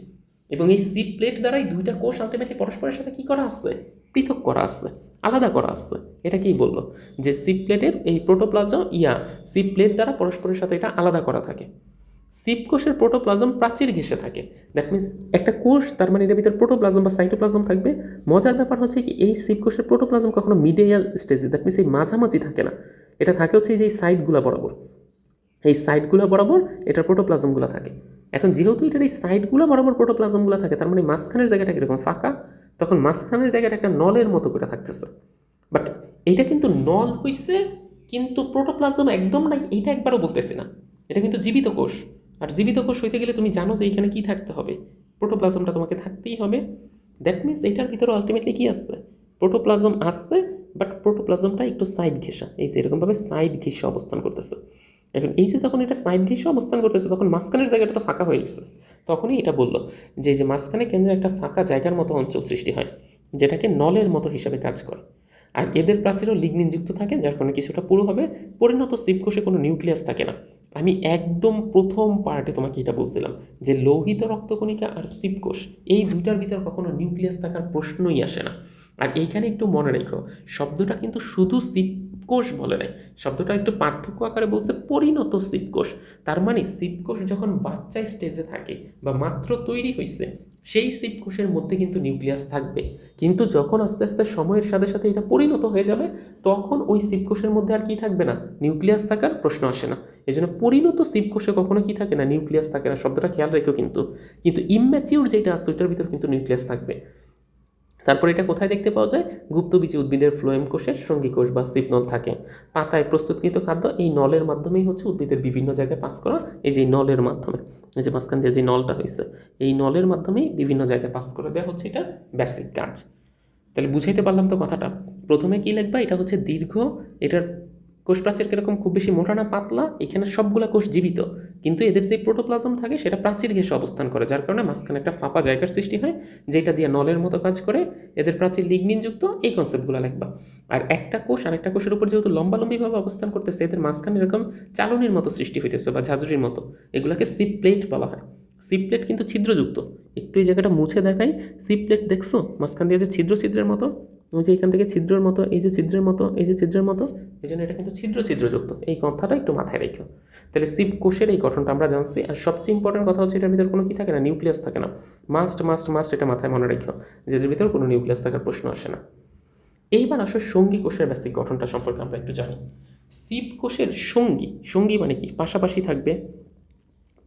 এবং এই সিপ প্লেট দ্বারাই দুইটা কোষ আলটিমেটলি পরস্পরের সাথে কী করা আছে? পৃথক করা আছে, আলাদা করা আছে। এটা কি বললো? যে সিপ প্লেটের এই প্রোটোপ্লাজম সিপ প্লেট দ্বারা পরস্পরের সাথে এটা আলাদা করা থাকে। সিপ কোষের প্রোটোপ্লাজম প্রাচীর ঘেঁষে থাকে। দ্যাট মিনস একটা কোষ, তার মানে এর ভিতরে প্রোটোপ্লাজম বা সাইটোপ্লাজম থাকবে। মজার ব্যাপার হচ্ছে কি, এই সিপ কোষের প্রোটোপ্লাজম কখনো মিডিয়াল স্টেজে, দ্যাট মিনস এই মাঝামাঝি থাকে না। এটা থাকে হচ্ছে এই যে সাইডগুলো বরাবর, এই সাইডগুলো বরাবর এটার প্রোটোপ্লাজমগুলো থাকে। এখন যেহেতু এটার এই সাইডগুলো বরাবর প্রোটোপ্লাজমগুলো থাকে, তার মানে মাঝখানের জায়গাটা কীরকম ফাঁকা, তখন মাঝখানের জায়গাটা একটা নলের মতো করে থাকতেছে। বাট এটা কিন্তু নল হইছে, কিন্তু প্রোটোপ্লাজম একদম নাই, এইটা একবারও বলতেছি না। এটা কিন্তু জীবিত কোষ, আর জীবিত কোষ হইতে গেলে তুমি জানো যে এখানে কি থাকতে হবে, প্রোটোপ্লাজমটা তোমাকে থাকতেই হবে। দ্যাট মিনস এটার ভিতরে আলটিমেটলি কি আসছে? প্রোটোপ্লাজম আসছে, বাট প্রোটোপ্লাজমটা একটু সাইড ঘেঁষা, এই যে এরকমভাবে সাইড ঘেঁষে অবস্থান করতেছে। এখন এই যে যখন এটা সাইড ঘেঁষে অবস্থান করতেছে, তখন মাঝখানের জায়গাটা তো ফাঁকা হয়ে গেছে। তখনই এটা বললো যে এই যে মাঝখানে কেন্দ্রে একটা ফাঁকা জায়গার মতো অঞ্চল সৃষ্টি হয়, যেটাকে নলের মতো হিসাবে কাজ করে। আর এদের প্রাচীরও লিগনিনযুক্ত থাকে, যার কারণে কিছুটা পুরো হবে। পরিণত সিপকোষে কোনো নিউক্লিয়াস থাকে না। আমি একদম প্রথম পার্টে তোমাকে এটা বলছিলাম যে লোহিত রক্তকণিকা আর সিপকোষ, এই দুইটার ভিতর কখনো নিউক্লিয়াস থাকার প্রশ্নই আসে না। আর এইখানে একটু মনে রেখো, শব্দটা কিন্তু শুধু সিপকোষ বলে নাই, শব্দটা একটু পার্থক্য আকারে বলছে পরিণত সিপকোষ। তার মানে সিপকোষ যখন বাচ্চা স্টেজে থাকে বা মাত্র তৈরি হয়েছে, সেই সিপকোষের মধ্যে কিন্তু নিউক্লিয়াস থাকবে। কিন্তু যখন আস্তে আস্তে সময়ের সাথে সাথে এটা পরিণত হয়ে যাবে, তখন ওই সিপকোষের মধ্যে আর কি থাকবে না, নিউক্লিয়াস থাকার প্রশ্ন আসে না। এই জন্য পরিণত সিপকোষে কখনো কি থাকে না, নিউক্লিয়াস থাকে না। শব্দটা খেয়াল রেখো কিন্তু। কিন্তু ইম্যাচিউর যেটা আছে ওইটার ভিতর কিন্তু নিউক্লিয়াস থাকবে। তারপর এটা কোথায় দেখতে পাওয়া যায়? গুপ্তবীজী উদ্ভিদের ফ্লোয়েম কোষের সঙ্গী কোষ বা সিপনল থাকে। পাতায় প্রস্তুতকৃত খাদ্য এই নলের মাধ্যমেই হচ্ছে উদ্ভিদের বিভিন্ন জায়গায় পাস করা, এই যে নলের মাধ্যমে, এই যে মাঝখান দিয়ে যে নলটা হয়েছে, এই নলের মাধ্যমেই বিভিন্ন জায়গায় পাস করে দেওয়া হচ্ছে, এটা বেসিক কাজ। তাহলে বুঝাইতে পারলাম তো কথাটা? প্রথমে কি লিখবা? এটা হচ্ছে দীর্ঘ, এটার কোষ প্রাচীর কীরকম, খুব বেশি মোটা না পাতলা, এখানে সবগুলা কোষ জীবিত, কিন্তু এদের যে প্রোটোপ্লাজম থাকে সেটা প্রাচীর ঘেঁষে অবস্থান করে, যার কারণে মাঝখানে একটা ফাঁপা জায়গার সৃষ্টি হয়, যেটা দিয়ে নলের মতো কাজ করে। এদের প্রাচীর লিগনিনযুক্ত, এই কনসেপ্টগুলো লিখবা। আর একটা কোষ আর একটা কোষের উপর যেহেতু লম্বালম্বিভাবে অবস্থান করতেছে, এদের মাঝখানে এরকম চালনির মতো সৃষ্টি হইতেছে বা ঝাঁঝরির মতো, এগুলোকে সিপ প্লেট বলা হয়। সিপ প্লেট কিন্তু ছিদ্রযুক্ত। একটু এই জায়গাটা মুছে দেখাই। সিপ প্লেট দেখছো মাঝখান দিয়ে যে ছিদ্র ছিদ্রের মতো, ওই যে এখান থেকে ছিদ্রের মতো, এই যে ছিদ্রের মতো, এই যে ছিদ্রের মতো, এই জন্য এটা কিন্তু ছিদ্রযুক্ত। এই কথাটা একটু মাথায় রেখো। তাহলে সিপ কোষের এই গঠনটা আমরা জানছি। আর সবচেয়ে ইম্পর্টেন্ট কথা হচ্ছে এটার ভিতরে কোনো কি থাকে না, নিউক্লিয়াস থাকে না। মাস্ট এটা মাথায় মনে রেখো, যে এদের ভিতরে কোনো নিউক্লিয়াস থাকার প্রশ্ন আসে না। এইবার আসলে সঙ্গী কোষের বেসিক গঠনটা সম্পর্কে আমরা একটু জানি। সিপ কোষের সঙ্গী মানে কি? পাশাপাশি থাকবে,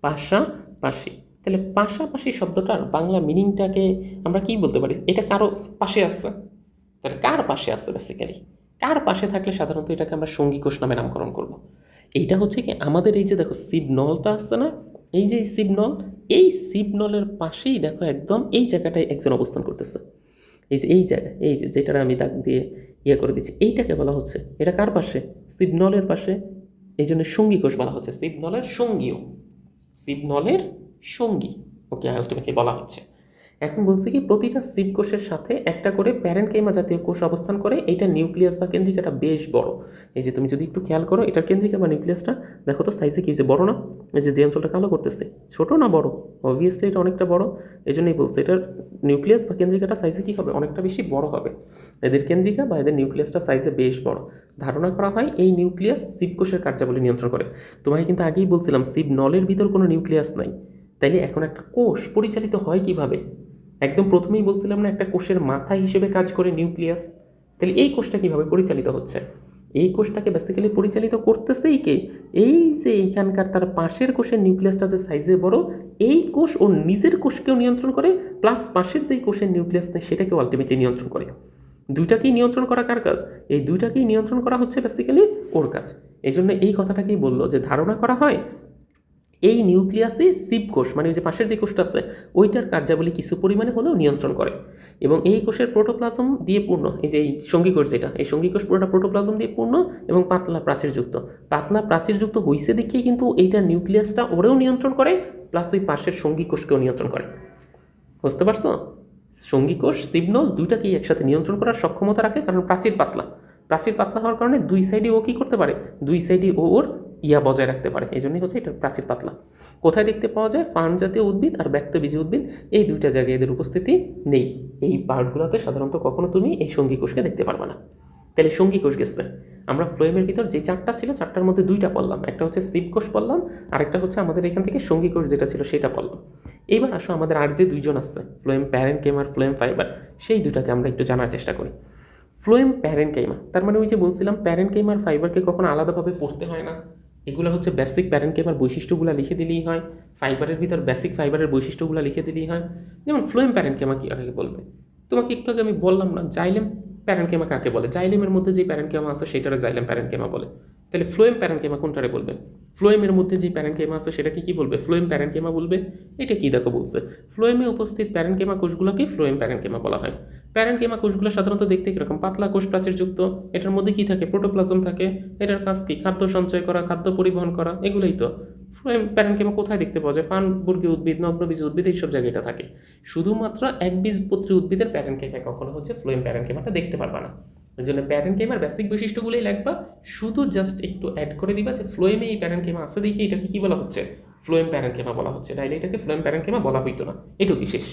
পাশাপাশি। তাহলে পাশাপাশি শব্দটার বাংলা মিনিংটাকে আমরা কি বলতে পারি? এটা কারো পাশে আসছে। তাহলে কার পাশে আসছে? বেসিক্যালি কার পাশে থাকলে সাধারণত এটাকে আমরা সঙ্গী কোষ নামে নামকরণ করব। এইটা হচ্ছে কি, আমাদের এই যে দেখো সিবনলটা আসছে না, এই যে সিবনল, এই সিবনলের পাশেই দেখো একদম এই জায়গাটায় একজন অবস্থান করতেছে। এই যে এই জায়গা, এই যে যেটা আমি দাগ দিয়ে করে দিচ্ছি, এইটাকে বলা হচ্ছে, এটা কার পাশে? সিবনলের পাশে। এই জন্য সঙ্গী কোষ বলা হচ্ছে, সিবনলের সঙ্গী ওকে আলটিমেটলি বলা হচ্ছে। এখন বলছে কি, প্রতিটা সিপ কোষের সাথে একটা করে প্যারেনকাইমা জাতীয় কোষ অবস্থান করে। এইটা নিউক্লিয়াস বা কেন্দ্রিকাটা বেশ বড়। এই যে তুমি যদি একটু খেয়াল করো, এটার কেন্দ্রিকা বা নিউক্লিয়াসটা দেখো তো সাইজে কি, যে বড় না? এই যে অঞ্চলটা কালো করতেছে, ছোট না বড়? অবভিয়াসলি এটা অনেকটা বড়। এই জন্যই বলছে এটার নিউক্লিয়াস বা কেন্দ্রিকাটা সাইজে কী হবে, অনেকটা বেশি বড় হবে। এদের কেন্দ্রিকা বা এদের নিউক্লিয়াসটা সাইজে বেশ বড়। ধারণা করা হয় এই নিউক্লিয়াস সিপ কোষের কার্যাবলী নিয়ন্ত্রণ করে। তোমাকে কিন্তু আগেই বলছিলাম সিপ নলের ভিতর কোনো নিউক্লিয়াস নাই। তাইলে এখন একটা কোষ পরিচালিত হয় কিভাবে? একদম প্রথমেই বলছিলাম না, একটা কোষের মাথা হিসেবে কাজ করে নিউক্লিয়াস। তাহলে এই কোষটা কিভাবে পরিচালিত হচ্ছে? এই কোষটাকে বেসিক্যালি পরিচালিত করতেছেই কে? এই যে এইখানকার তার পাশের কোষের নিউক্লিয়াসটা যে সাইজে বড়, এই কোষ ওর নিজের কোষকেও নিয়ন্ত্রণ করে, প্লাস পাশের যেই কোষের নিউক্লিয়াস নেই সেটাকেও আলটিমেটলি নিয়ন্ত্রণ করে। দুইটাকেই নিয়ন্ত্রণ করা কার কাজ? এই দুইটাকেই নিয়ন্ত্রণ করা হচ্ছে বেসিক্যালি ওর কাজ। এই জন্য এই কথাটাকেই বললো যে ধারণা করা হয় এই নিউক্লিয়াসে সিপ কোষ, মানে ওই যে পাশের যে কোষটা আছে ওইটার কার্যাবলী কিছু পরিমাণে হলেও নিয়ন্ত্রণ করে। এবং এই কোষের প্রোটোপ্লাজম দিয়ে পূর্ণ, এই যে এই সঙ্গী কোষ যেটা, এই সঙ্গী কোষ পুরোটা প্রোটোপ্লাজম দিয়ে পূর্ণ এবং পাতলা প্রাচীরযুক্ত। পাতলা প্রাচীরযুক্ত হইছে দেখিয়ে কিন্তু এইটা নিউক্লিয়াসটা ওরেও নিয়ন্ত্রণ করে, প্লাস ওই পাশের সঙ্গী কোষকেও নিয়ন্ত্রণ করে। বুঝতে পারছো? সঙ্গী কোষ সিগন্যাল দুইটাকেই একসাথে নিয়ন্ত্রণ করার সক্ষমতা রাখে, কারণ প্রাচীর পাতলা হওয়ার কারণে দুই সাইডে ও কী করতে পারে, দুই সাইডে ও ওর বজায় রাখতে পারে। এই জন্যই হচ্ছে এটা প্রাচীর পাতলা। কোথায় দেখতে পাওয়া যায়? ফার্ন জাতীয় উদ্ভিদ আর ব্যক্তবীজী উদ্ভিদ, এই দুইটা জায়গায় এদের উপস্থিতি নেই। এই পার্টগুলোতে সাধারণত কখনো তুমি এই সঙ্গী কোষকে দেখতে পারবে না। তাহলে সঙ্গী কোষ গেছে। আমরা ফ্লোয়েমের ভিতর যে চারটা ছিল, চারটার মধ্যে দুইটা পড়লাম, একটা হচ্ছে সিপ কোষ পড়লাম, আরেকটা হচ্ছে আমাদের এখান থেকে সঙ্গী কোষ যেটা ছিল সেটা পড়লাম। এইবার আসো আমাদের আর যে দুইজন আসছে, ফ্লোয়েম প্যারেনকেইমা, ফ্লোয়েম ফাইবার, সেই দুইটাকে আমরা একটু জানার চেষ্টা করি। ফ্লোয়েম প্যারেনকেইমা, তার মানে ওই যে বলছিলাম প্যারেনকেইমার ফাইবারকে কখনো আলাদাভাবে পড়তে হয় না। এগুলো হচ্ছে বেসিক প্যারেনকেইমার বৈশিষ্ট্যগুলো লিখে দিলেই হয়, ফাইবারের ভিতর বেসিক ফাইবারের বৈশিষ্ট্যগুলো লিখে দিলেই হয়। যেমন ফ্লোয়েম প্যারেনকেইমা কী আগে বলবে, তোমাকে একটু আগে আমি বললাম না জাইলেম প্যারেনকেমা কাকে বলে? জাইলেমের মধ্যে যে প্যারেনকেমা আছে সেটারে জাইলেম প্যারেনকেমা বলে। তাহলে ফ্লোয়েম প্যারেনকেমা কোনটারে বলবে? ফ্লোয়েমের মধ্যে যে প্যারেনকেমা আছে সেটাকে কি বলবে? ফ্লোয়েম প্যারেনকেমা বলবে। এটা কি দেখো বলছে, ফ্লোয়েমে উপস্থিত প্যারেনকেমা কোষগুলোকে ফ্লোয়েম প্যারেনকেমা বলা হয়। প্যারেনকেমা কোষগুলো সাধারণত দেখতে কিরকম? পাতলা কোষ প্রাচীরযুক্ত। এটার মধ্যে কি থাকে? প্রোটোপ্লাজম থাকে। এটার কাজ কি? খাদ্য সঞ্চয় করা, খাদ্য পরিবহন করা, এগুলোই তো। ফ্লোয়েম প্যারেনকেমা কোথায় দেখতে পাওয়া যায়? ফার্নবর্গীয় উদ্ভিদ, নগ্নবীজ উদ্ভিদ, এইসব জায়গায় এটা থাকে। শুধুমাত্র একবীজপত্রী উদ্ভিদের প্যারেনকেমায় কখনো হচ্ছে ফ্লোয়েম প্যারেনকেমাটা দেখতে পারবা না। ওই জন্য প্যারেনকেমার বেসিক বৈশিষ্ট্যগুলোই লাগবা, শুধু জাস্ট একটু অ্যাড করে দিবা যে ফ্লোয়েমে এই প্যারেনকেমা আছে দেখি এটাকে কি বলা হচ্ছে? ফ্লোয়েম প্যারেনকেমা বলা হচ্ছে। তাইলে এটাকে ফ্লোয়েম প্যারেনকেমা বলা হইতো না, এটুকুই শেষ।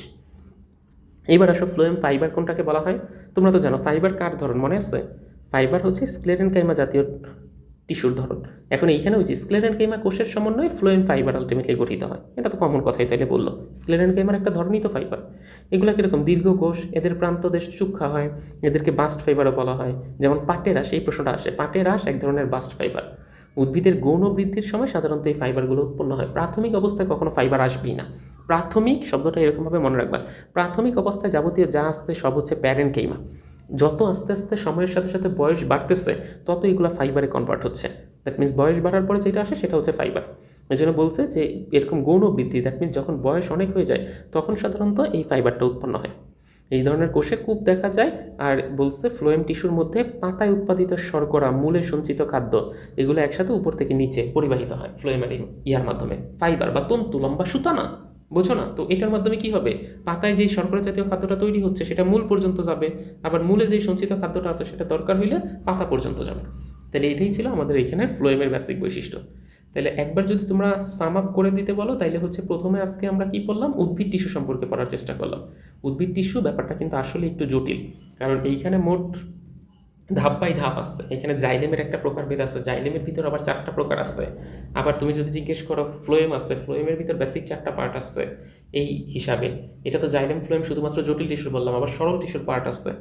এবার আসো ফ্লোয়েম ফাইবার কোনটাকে বলা হয়? তোমরা তো জানো ফাইবার কার ধরন মনে আছে? ফাইবার হচ্ছে স্ক্লেরেনকাইমা জাতীয় টিস্যুর ধরন। এখন এইখানে ওই যে স্ক্লেরেনকাইমা কোষের সমন্বয়ে ফ্লোয়েম ফাইবার আলটিমেটলি গঠিত হয়। এটা তো কমন কথাই তাইলে বললো, স্ক্লেরেনকাইমার একটা ধরনই তো ফাইবার। এগুলো কীরকম? দীর্ঘ কোষ, এদের প্রান্তদেশ সূক্ষ্ম হয়, এদেরকে বাস্ট ফাইবারও বলা হয়। যেমন পাটের আঁশ, এই প্রশ্নটা আসে, পাটের আঁশ এক ধরনের বাস্ট ফাইবার। উদ্ভিদের গৌণ বৃদ্ধির সময় সাধারণত এই ফাইবারগুলো উৎপন্ন হয়। প্রাথমিক অবস্থায় কখনো ফাইবার আসবেই না। প্রাথমিক শব্দটা এরকমভাবে মনে রাখবা, প্রাথমিক অবস্থায় যাবতীয় যা আসছে সব হচ্ছে প্যারেনকেইমা। যত আস্তে আস্তে সময়ের সাথে সাথে বয়স বাড়তেছে তত এগুলো ফাইবারে কনভার্ট হচ্ছে। দ্যাট মিনস বয়স বাড়ার পরে যেটা আসে সেটা হচ্ছে ফাইবার। এই জন্য বলছে যে এরকম গৌণ বৃদ্ধি, দ্যাট মিনস যখন বয়স অনেক হয়ে যায় তখন সাধারণত এই ফাইবারটা উৎপন্ন হয়। এই ধরনের কোষে খুব দেখা যায়। আর বলছে ফ্লোয়েম টিস্যুর মধ্যে পাতায় উৎপাদিত শর্করা, মূলে সঞ্চিত খাদ্য, এগুলো একসাথে উপর থেকে নিচে পরিবাহিত হয় ফ্লোয়েমের ইয়ার মাধ্যমে। ফাইবার বা তন্তু, লম্বা সুতা না, বোঝো না তো? এটার মাধ্যমে কি হবে? পাতায় যেই শর্করা জাতীয় খাদ্যটা তৈরি হচ্ছে সেটা মূল পর্যন্ত যাবে, আবার মূলে যেই সঞ্চিত খাদ্যটা আছে সেটা দরকার হইলে পাতা পর্যন্ত যাবে। তাহলে এটাই ছিল আমাদের এখানে ফ্লোয়েমের বেসিক বৈশিষ্ট্য। তাহলে একবার যদি তোমরা সাম আপ করে দিতে বলো তাইলে হচ্ছে প্রথমে আজকে আমরা কি পড়লাম? উদ্ভিদ টিস্যু সম্পর্কে পড়ার চেষ্টা করলাম। উদ্ভিদ টিস্যু ব্যাপারটা কিন্তু আসলে একটু জটিল, কারণ এইখানে মোট ধাপ বাই ধাপ আছে। এখানে জাইলেমের একটা প্রকারভেদ আছে, জাইলেমের ভিতর আবার 4টা প্রকার আছে। আবার তুমি যদি জিজ্ঞেস করো ফ্লোয়েম আছে, ফ্লোয়েমের ভিতর বেসিক 4টা পার্ট আছে। এই হিসাবে এটা তো জাইলেম ফ্লোয়েম শুধুমাত্র জটিল টিস্যু বললাম, আবার সরল টিস্যুর পার্ট আছে।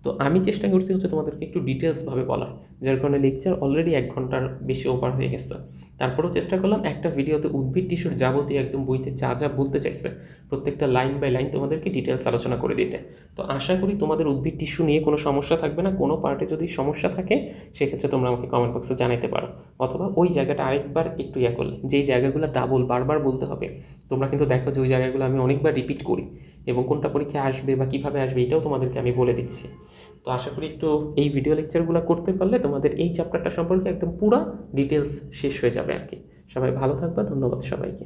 তো আমি চেষ্টা করছি হচ্ছে তোমাদেরকে একটু ডিটেলসভাবে বলার, যার কারণে লেকচার অলরেডি 1 ঘন্টার বেশি ওভার হয়ে গেছে। তারপরেও চেষ্টা করলাম একটা ভিডিওতে উদ্ভিদ টিস্যুর যাবতীয় একদম বইতে যা যা বলতে চাইছে প্রত্যেকটা লাইন বাই লাইন তোমাদেরকে ডিটেলস আলোচনা করে দিতে। তো আশা করি তোমাদের উদ্ভিদ টিস্যু নিয়ে কোনো সমস্যা থাকবে না। কোনো পার্টে যদি সমস্যা থাকে সেক্ষেত্রে তোমরা আমাকে কমেন্ট বক্সে জানাতে পারো, অথবা ওই জায়গাটা আরেকবার একটু করলে, যেই জায়গাগুলো ডাবল বারবার বলতে হবে তোমরা কিন্তু দেখো যে ওই জায়গাগুলো আমি অনেকবার রিপিট করি, এবং কোনটা পরীক্ষায় আসবে বা কীভাবে আসবে এটাও তোমাদেরকে আমি বলে দিচ্ছি। তো আশা করি একটু এই ভিডিও লেকচারগুলো করতে পারলে তোমাদের এই চ্যাপ্টারটা সম্পর্কে একদম পুরো ডিটেলস শেষ হয়ে যাবে আর কি। সবাই ভালো থাকবা, ধন্যবাদ সবাইকে।